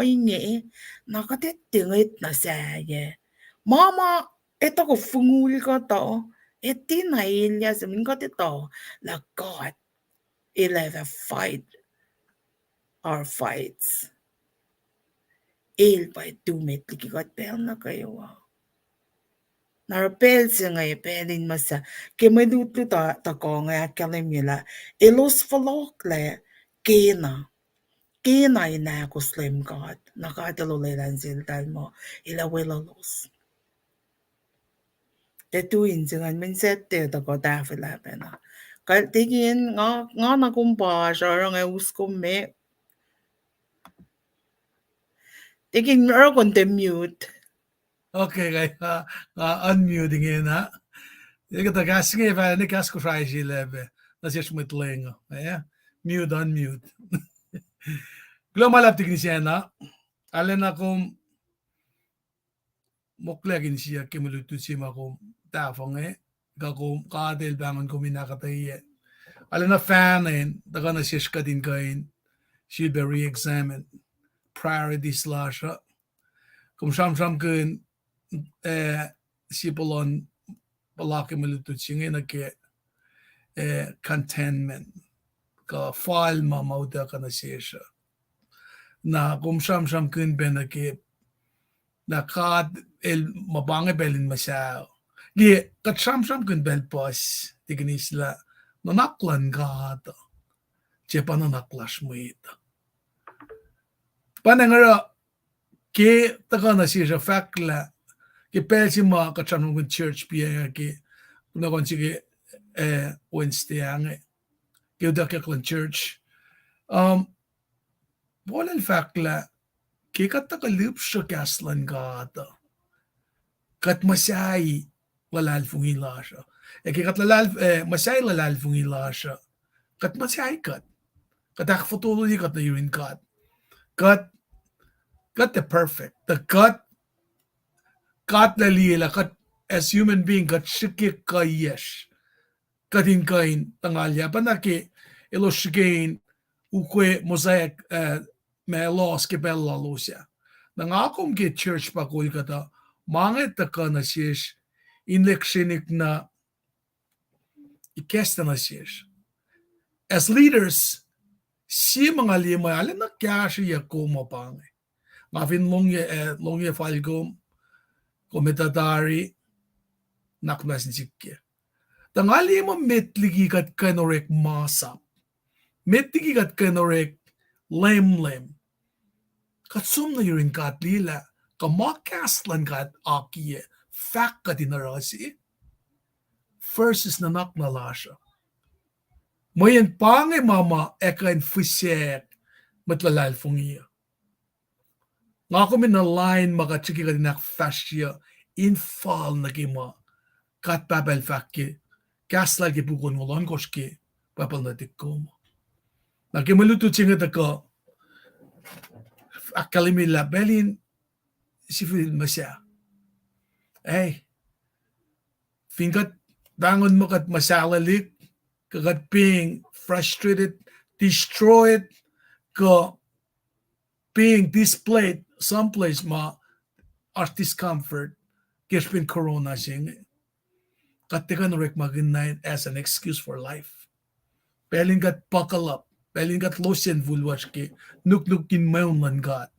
inge nakatetingit na saya. Mama ito ko fungul ko to. Etinailya sa min ko to. La God, let a fight our fights. Il pa tumit likikot pel na kayo. Narapel siya ngay pelin masa. Kimaluto ta ko ngay kalimila. Ilos falokle. Kina. Kina ina ko slim God. Nakatalulilan siltal mo. Ilawilalos. Tetuin siya ngay minsete ta ko dafilapen na. Kaltigin nga nakumpa siya ngay uskume. Tigin mo kon te mute. Okay, kaya unmuting yun ha. Jeg kan ta gassing i verden, ikke akfasrye i leve. Det ser som et lenger. Ja, mute, unmute. Kulo malap tignisyan na. Alin akong moklagin siya kimalutut siya akong tafong Kakum kadel bangon ko minakatahiya. Alin na fanin, daga na siya kadin kain. Should be re-examined. Priority slash. Kung sam kun sipolon palaki malutut siya nagke contentment ka falma mauda ka na siya na kung sam kun benake na kad el mabange belin masao gi kat sam kun bel pas tignisla nanaklan gata jepa nanaklas mo ita panangara ke taka na siya fakla ke pelsi ma kachanong kun church piya ke na kon sige Wednesday ang ke uda ke kon church wala fakla ke katta ka lup siya kaslan gata kat masay lalal fungila siya ke kat lalal masay lalal fungila siya kat masay kat akfutulo di kat na yurin kat the perfect the kat lalila kat as human being kat shikik ka yes katin kain tangalya panake iloshikein ukwe mosaic me los ke bella lucia nangakom ke church pa Kolkata manget taka na siya inleksyonik na ikesta na siya as leaders si mga lima alin na kya siya kumapangay ngafin longye falgom kometadari naknas nisikya tangali mo metligi kat kanorek masap metligi kat kanorek lem katsum na yurin kat lila kamakaslan kat akiye fak kat inarasi first is nanak na lasha moyen pange mama ekain fusek matlalal fungiya nga ko min na line makachiki kat inak fascia infal na kima kat babel fakke kasla ke bukon ngolon koske babal na tikkom nakimaluto singa taka akalimi labelin sifil masya fingat bangon mo kat masalalik kagat being frustrated destroyed ka being displayed someplace ma our discomfort gets been corona sing katikan rek maginain as an excuse for life pelin gat buckle up pelin gat lotion vulwash ke nuk kin maunlan gat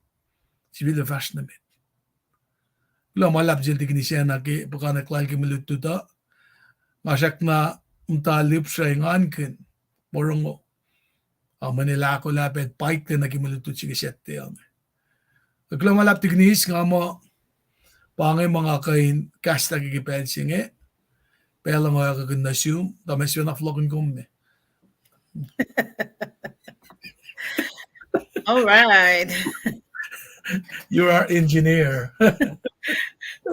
sibila fashionable lo malap jil tignisya na ke pakana klal ke malututa masak na untalip sa ingankin morongo Manila ko lapit bike na kimalutut sige siyete ang kagla malap tignis nga mo pangay mga kain kasta kikipensing pela mga kagandasyon tamasyon na flokin kumne All right. you are engineer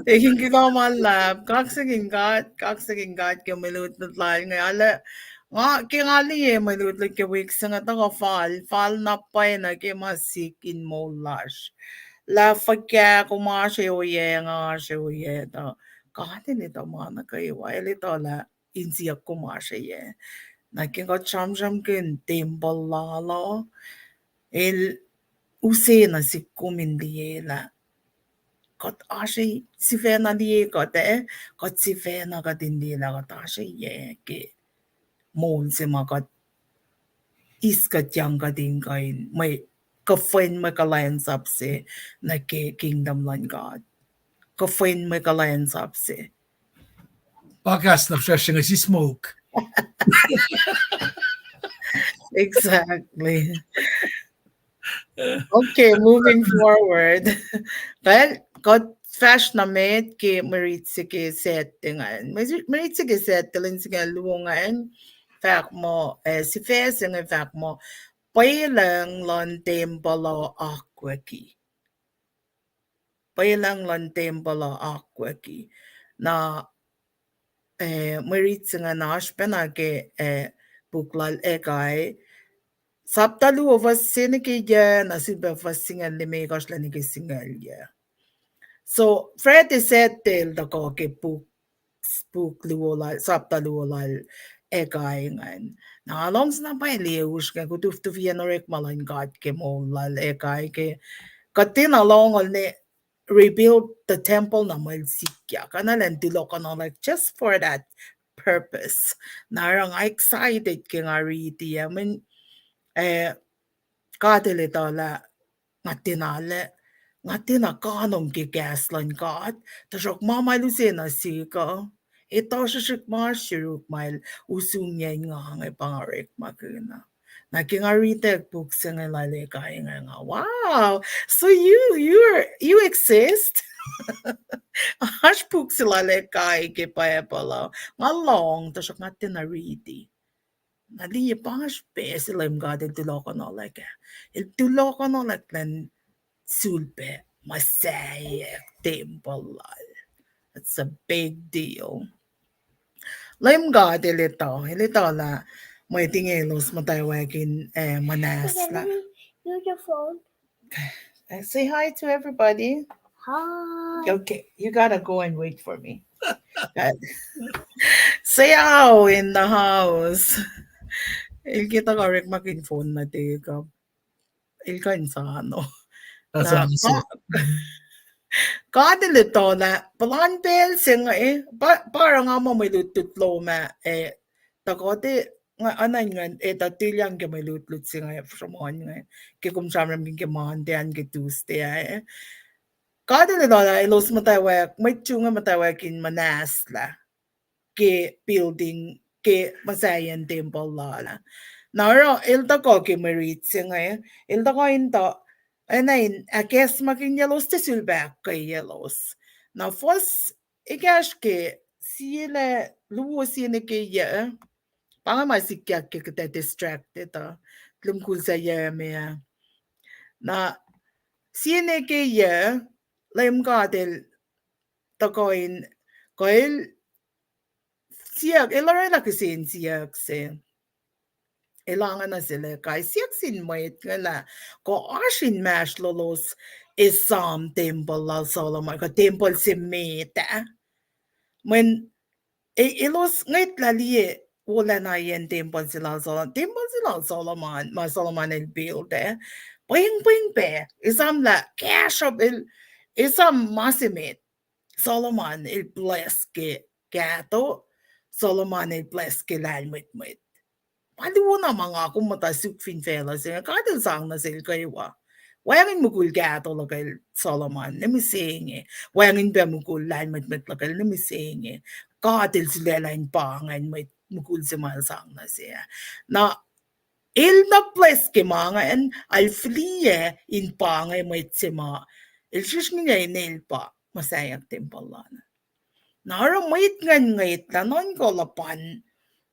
Taking ko malap. Kaksiging gat kamilutot lang ngala. Nga kingali malutot ke week sa nga taka fall na pa na ke masikin mo lash. La fakya kumasya nga siya ta. Kahit nito mga nakayo, ito la insiyak kumasya Nakingot shamkin timbalalo. El usena si kumindiela. Got ashi si fena die got si fena got indila got ashi ye ke mon si magot iskat yang got ingain may kafen may kalayan sapse na ke kingdom lan God. Kafen may kalayan sapse. Pakas na siya si smoke. Exactly. Okay, moving forward. Well, got fast na med ke maritsi ke settingan. Maritsi ke settilin sige luongan. Fak mo si fes ang fak mo pailang lon tembalo akweki. Pailang lon tembalo akweki. Na maritsi nga nash penake buklal egay. Saptalu ovas senike nasiba vas singal ni megas lanike singal ya. So Fred is said till the koke puk luolal saptaluolal ekaingan. Na alongs na pa lius ka kutuf tu vienorek malan god ke molal ekai ke katin along on ne rebuild the temple na malsikya kanalan tilo kana like just for that purpose. Narang excited ke nga riti. I mean katilitola nga tinakanom ki gaslan kat tasok mamalusena sika ito sisik masiruk mail usunya nga ngay pangarik makina nakingaritek buksa nga lalikay nga wow so you exist hash buksa lalikay ki paepala nga long tasok nga tinariti Nali pas pesi lem gade tuloko no like il tuloko no like lan sulpe masaya temple. It's a big deal. Lem gade lito la mo tingelos mataywakin manasla. Use your phone. Say hi to everybody. Hi. Okay, you gotta go and wait for me. Say how in the house. Il kita korek makin phone na tiga. Il ka insano. Na kadilito na palanbel singa parang nga mo may lututlo ma takote nga anan nga tatilyang ke may lutlut singa from on nga ke kumsamram ke Monday ke Tuesday kadilito na ilos matawak may tsunga matawak in Manasla ke building ke Masayan Temple la Naro ilta ko ke merit singa ilta ko into Anain, I guess makin yalos te sülbäk kai yalos. Na fos ikäske siele luo siene ke ye. Panga masikyak ke kete distracted Lumkul sa ye me. Na siene ke ye lem gadel takoin koil siyak ilara la kisin siyak se. Ilangan na sila kay siyaksin mo nga ko asin mash lolos Esam temple la Solomon ko temple si Meta. When ilos ngait laliye wala na yan temple sila Solomon. Temple sila Solomon. Ma Solomon il build Ping pe. Isam la cash up isam masimit. Solomon il bless ke gato. Solomon il bless ke lalmit. Paliwo na mga akong matasuk fin fellas kadil sang na sil kaywa. Wayangin mukul gato lakay Solomon, namising Wayangin ba mukul lain met lakay namising Kadil sila lain pangan may mukul si sang na siya. Na il na place ke mga al flie in pangay may sima. Il shish nga inil pa masayang timpalana. Nara may ngayit na non ko lapan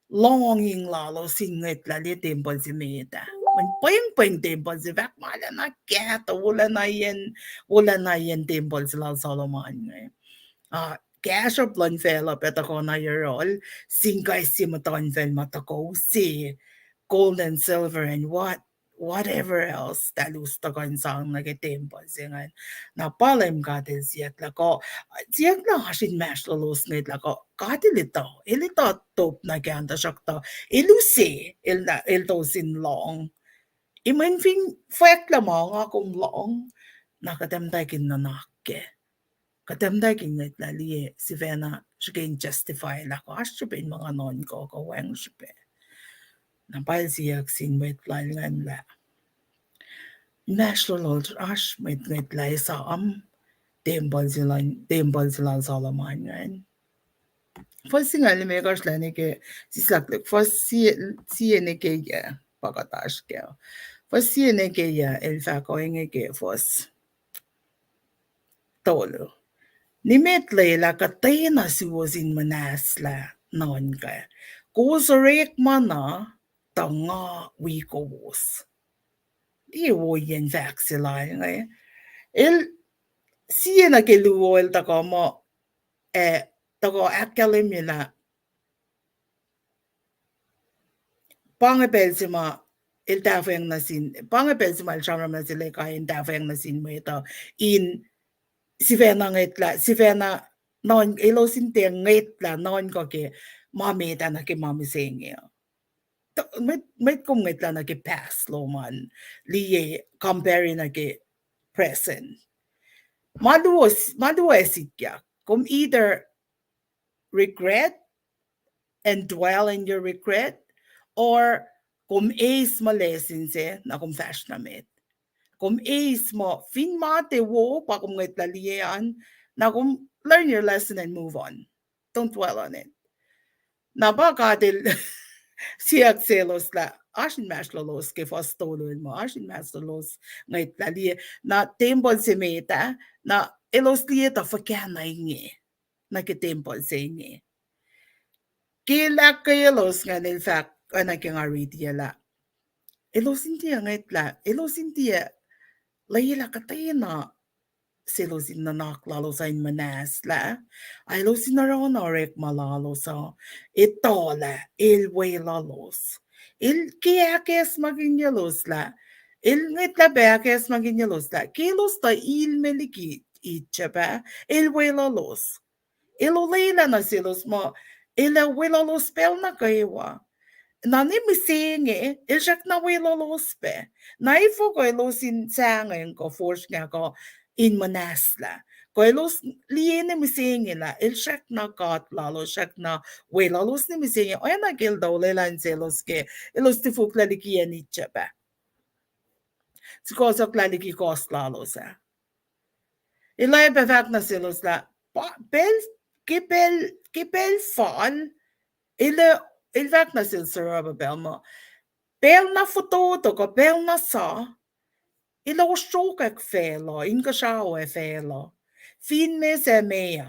longing lalo singit lali temple si Meta. Man payeng temple si Vak mala na keta wala na yan temple sila Solomon ngay. Cash of plan fella peta ko na yorol singkay si maton fel matako si gold and silver and what whatever else that gusto ko sang nag-tempo singan na palem gadel siyak lako siyak na hasin mash lolos ngit lako gadilito ilito top na ganda sakto ilusi il to sin long imen fin fek la mo nga kum long nakatemday kin nanake katemday kin ngit la liye si vena shigin justify lako asipin mga non ko weng sipe napal siyak sin wet lan la National Ash mit lai Esam tembal silang Solomon ngayon. First nga limegas la ni ke sislak first si ni ke ya pagatash ke. First si ni ke ya el fa ko inge ke first tolo. Nimet la katay na siwazin manas la non ka. Kusorek mana tanga wikos. Di wo yen vac sila ngay. El siya na kiluwal tako mo tako akalim na pangapel si ma il tafeng na sin pangapel si ma il shamram na sila kain tafeng na sin mo ito in si vena ngitla si vena non ilo sin te ngitla non ko ke mami ta na ke mami sengi met kum ngitla na ke past lo man liye compare na ke present maduwa sikya kum either regret and dwell in your regret or kum ace mo lessons na kum fashion namit kum ace mo fin mate wo pa kum ngit laliyan na kum learn your lesson and move on, don't dwell on it na ba kadil siyak selos la ashin mash lolos ke fastolun mo ashin mash lolos ngit laliye na temple se meta na elos liye ta fakana inge na ke temple se inge kila kayelos nga in fact anak yang aridia la elos india ngaitla elos india layla katayna selos in nunak lalo sa in manas la ay los in aron orek malalo sa ito la ilway lalos il kiyakes maginyalos la il ngitla bekes maginyalos la kilos ta il meliki itchaba ilway lalos ilulayla na silos mo ila wilalos pel na kewa nani misinge ilshak na wilalos pe naifo ko ilosin sangen ko force nga ko in manasla ko ilos liene misinge la ilshak na kat lalo shak na wilalos ni misinge o na gil daw lelan selos ke ilos ti fuk lalikian itcha pa sikosok laliki kos lalo sa ilay befak na selos la bel kipel fall il vak na sil saraba belmo bel na foto to ko bel na sa ilo shoka felo inga shao felo fin me se mea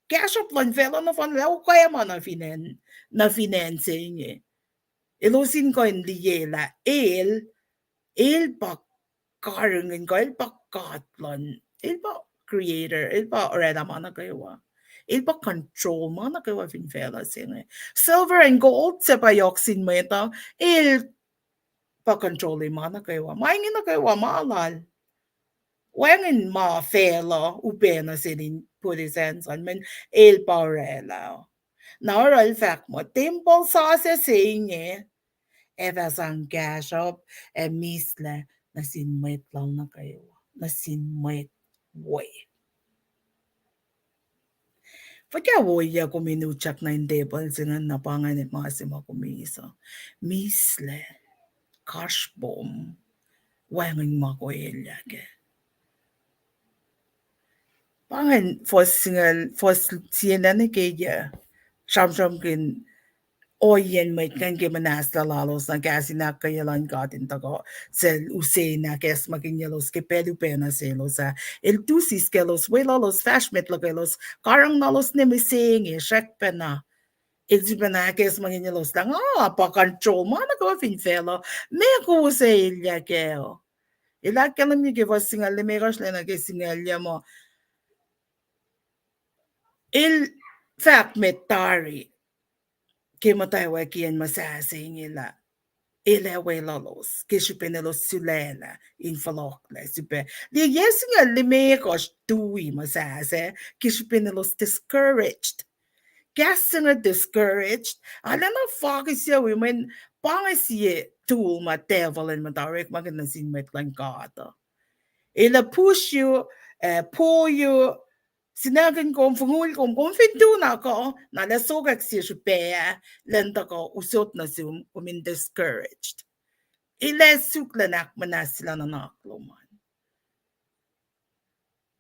cash up lan felo na fan lau kaya man na financing ilo sin ko in liela el pa karungin ko el pa katlan el pa creator el pa reda man na kayo il pa control mana kayo fin fela sing silver and gold sa payoksin mo ito il pa control mana kayo maingin na kayo maalal wangin ma fela upena sinin purisensan men il pa rela now el fact mo temple sa sing evasang cash up misle na sinmet lang na kayo na sinmet way Perché vuoi come nucciak na indebol singan na panganit mga sima kumisa. Misle, cash bomb, wangin makoyelya ke. Pangan fos sienna ke ya. Sham kin oyen may kan ke manas la lalos na kasi na kayalan gatin tago sel use na kes makinyalos ke pedu pena selos el tusis ke los welalos fashmet los karang nalos ne mising shek pena el sibana kes makinyalos lang pa control mana ko fin felo me ko se ilya ke ila kalam ni ke was singal le megas le na ke singal mo el fact metari ke matay wa kian masasing ila elewe los kishipen los sulela in falokle super the yesing a limekos dui masase kishipen los discouraged guessing a discouraged I don't know fog is ya women pangasi tool ma devil and ma direct magana sin met lang god ila push you pull you sinagan ko fungul ko fintu na ko na la sogak si shupea lenta ko usot na zoom umin discouraged ila suklanak manasila na nakloman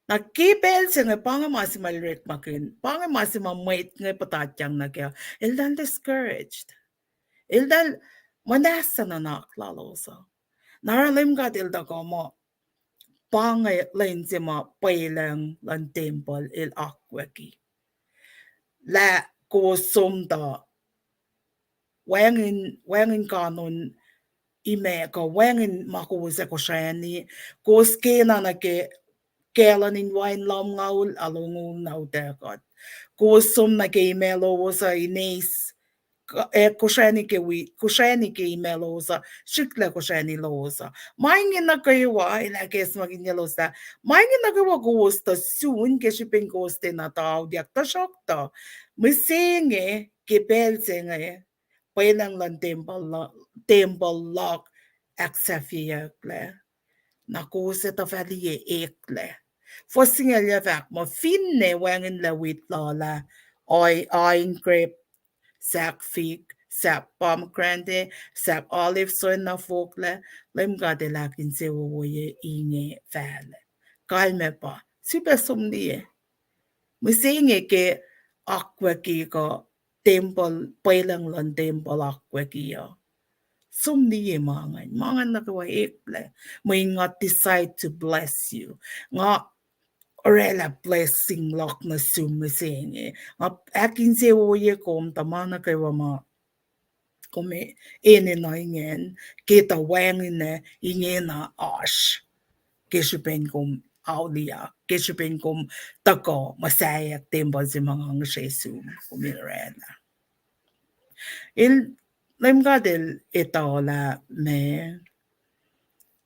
na kipel sa nga panga masimal rek makin panga masimam mait nga patatyang na kaya ildan discouraged ildan manasa na naklalosa naralim ka tilda ko mo pangay lain si ma pailang lan temple il akwaki la ko somda wangin kanon ime ko wangin makusa ko shani ko skena na ke kelanin wine lam ngaul alungul na utekot ko som na ke imelo sa ines kushani ke imelosa shikla kushani losa maingin na kayo ila kes magin losa maingin na kayo gusto soon ke shipping gusto na tao diak ta shokta misinge ke belsinge pailang lang temple lock aksafiyakle na kusa ta fali ekle fosinga levak mo finne wangin la wit lola oi grip sak fig, sak pomegranate, sak olive soy na fokle, lem gade lakin se woye inge fale. Kalme pa, super somnie. Musinge ke aqua ki ko temple, pailang lan temple aqua ki yo. Somnie mangan na kawa ekle. May nga decide to bless you. Nga orela blessing lock na sumising akin se woye kom tamana kay wama kome ene na ingen kita wangin na ingen na ash kishipen kom aulia kishipen kom tako masaya tempo si mga ang shesu kumirela il lemgadel ito la me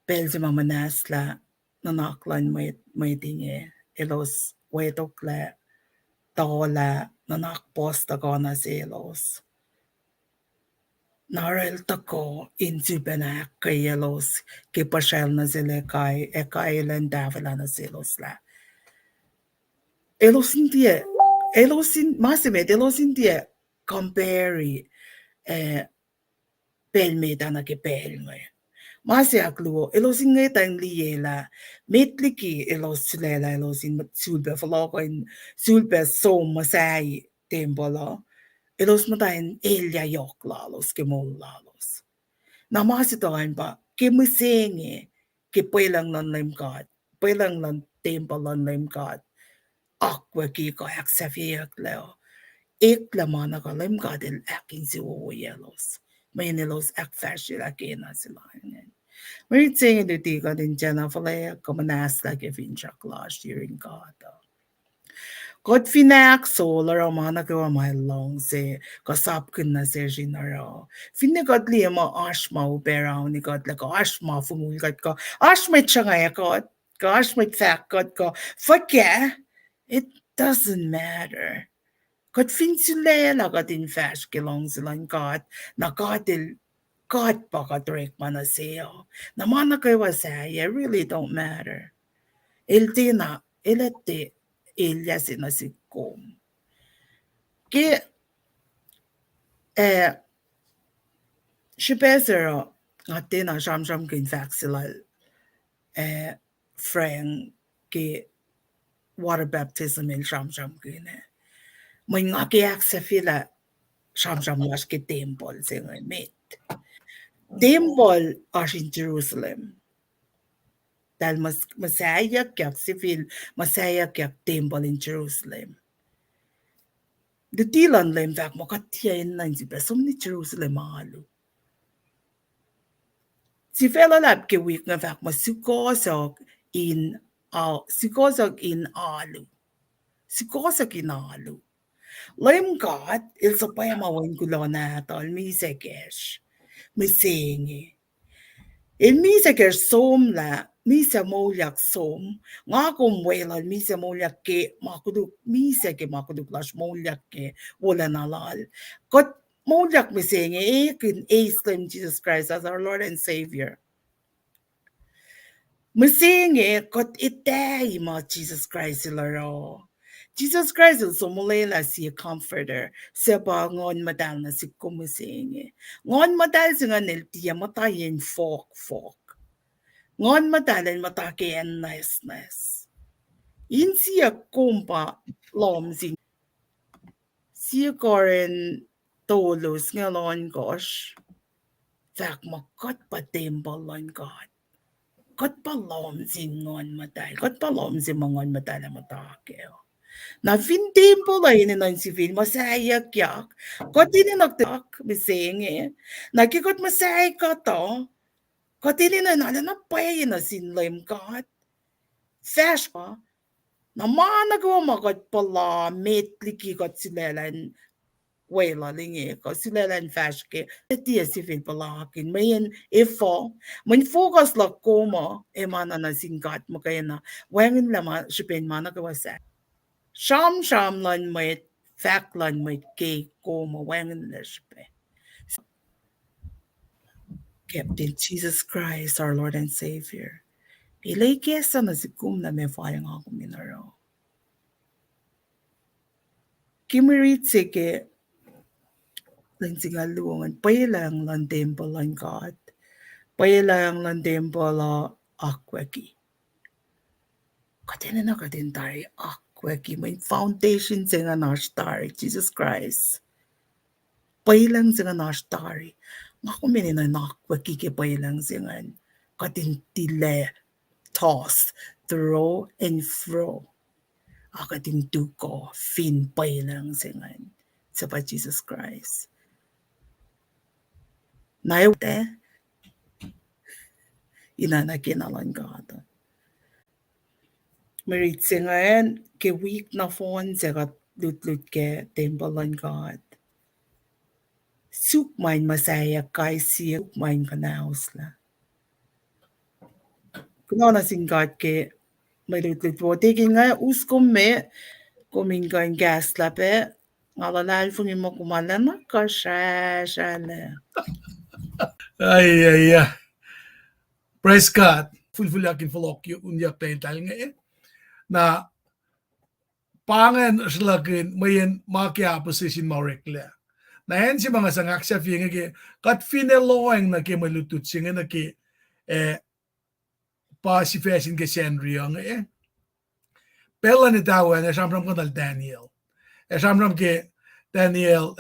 pel si mamanasla nanaklan may tinge elos wedokle tola nanakposta ko na selos. Narel tako insubenak kay elos kipasyal na sila kay ekailan davila na selos la. Elos hindi masimet elos hindi compare pelmeda na kipel ngayon. Masih akluo, elosin ngay tayong liyela, metliki elos sulela elosin sulbe falokoin sulbe so masay tembolo, elos matayin elya yok lalos kemol lalos. Na masitohan pa, kimusenge, kipilang ng limkad, pilang ng tembolo ng limkad, akwa ki ko aksafiyak leo, iklamana ka limkad el akin si uwelos. May nilos akfasrye na sila. May saying the tiga din dyan falaya kamanas like if in chak last year in God. God finak solar ang mga nagawa may long se kasap kun na se jinaro. Finagad liya mo ashma upera ni God like ashma fumulgat ko. Ashma changay ko. Ashma fakot ko. Fakya, it doesn't matter. God finsulaya lagat in fash kilong silang God na God pakatrek mana sa'yo. Namana kayo saya really don't matter. Ilti na, ilete, ilya sinasikom. Ki, shipesero, ngati na sham kin vaccinal, friend, ki water baptism in sham kin. May ngakiyak sa fila, sham was ki temple, singa mit. Temple are in Jerusalem. Dahil masaya kyak civil, masaya kyak temple in Jerusalem. Detilan lem vak makatiyain na si besom ni Jerusalem mahalo. Si fela lab ke week na vak masukosok in alu. Sikosok in alu. Lem God, il sa paya mawin kulo na tol mi sekesh. Misingi. In misa ker som la, misa molyak som, nga kung wala misa molyak ke, makuduk, misa ke makuduk las molyak ke, wala nalal. Kot molyak misingi, kin Esam Jesus Christ as our Lord and Savior. Misingi, kot itay ma Jesus Christ ilaro. Jesus Christ is sumulela si comforter. Seba ngon madal na si kumisingi. Ngon madal si nga niltiya matayin fok. Ngon madalan matakian nice. In siya kumpa lom sing. Siya koren tolos nga lon gosh. Fak makot pa tembalon God. Kot pa lom sing ngon madal. Kot pa lom sing mangon madal na matakeo. Na fin tempo la ini nan si fin masaya kyak. Kot ini nagtak misingi. Nakikot masaya ka to. Kot ini na pay na sinlim God. Fesh pa. Na nagawa magot pala metliki kot silelan. Wala lingi ko silelan fesh ke. Tiya si fin pala akin. Mayan ifo. Man focus la koma. Emana na singkat mo kaya na. Wangin lama sipin managawa sa. Sham lan may fact lan may ke koma wangin na sipe. Captain Jesus Christ, our Lord and Savior. Ilay kesa na si kum na may fayang ako minaro. Kimirit sige, lang singaluangan, payalang lang tempo lang God. Payalang lang tempo la akweki. Katina na katintari akweki. May foundation singa nashtari, Jesus Christ. Payalang singa nashtari. Nga kuminin na nakweki ke payalang singan. Katintile, toss, throw, and fro. Akating tuko, fin payalang singan. Sa pa Jesus Christ. Nayote, inanakinalan God. Merit singan, ke week na phone, sagat lut ke tembalan God. Sukmain masaya kay siya, sukmain ka na la. Kuno na sing God ke, may lut wo, taking nga, uskom me, kuming ka yung gas lape, ngalalal fungin mo kumalan na ka, siya. Ay. Praise God. Fulfulakin falok yung unyak tayo tayo nga na pangan slagin mayan makia position maurekla. Na hen si mga sangak sa fiye nga kat fineloeng na ke malutut siya nga ke pa si fesin ke Senrio nga Pela ni tawa na samram ko dal Daniel. Samram ke Daniel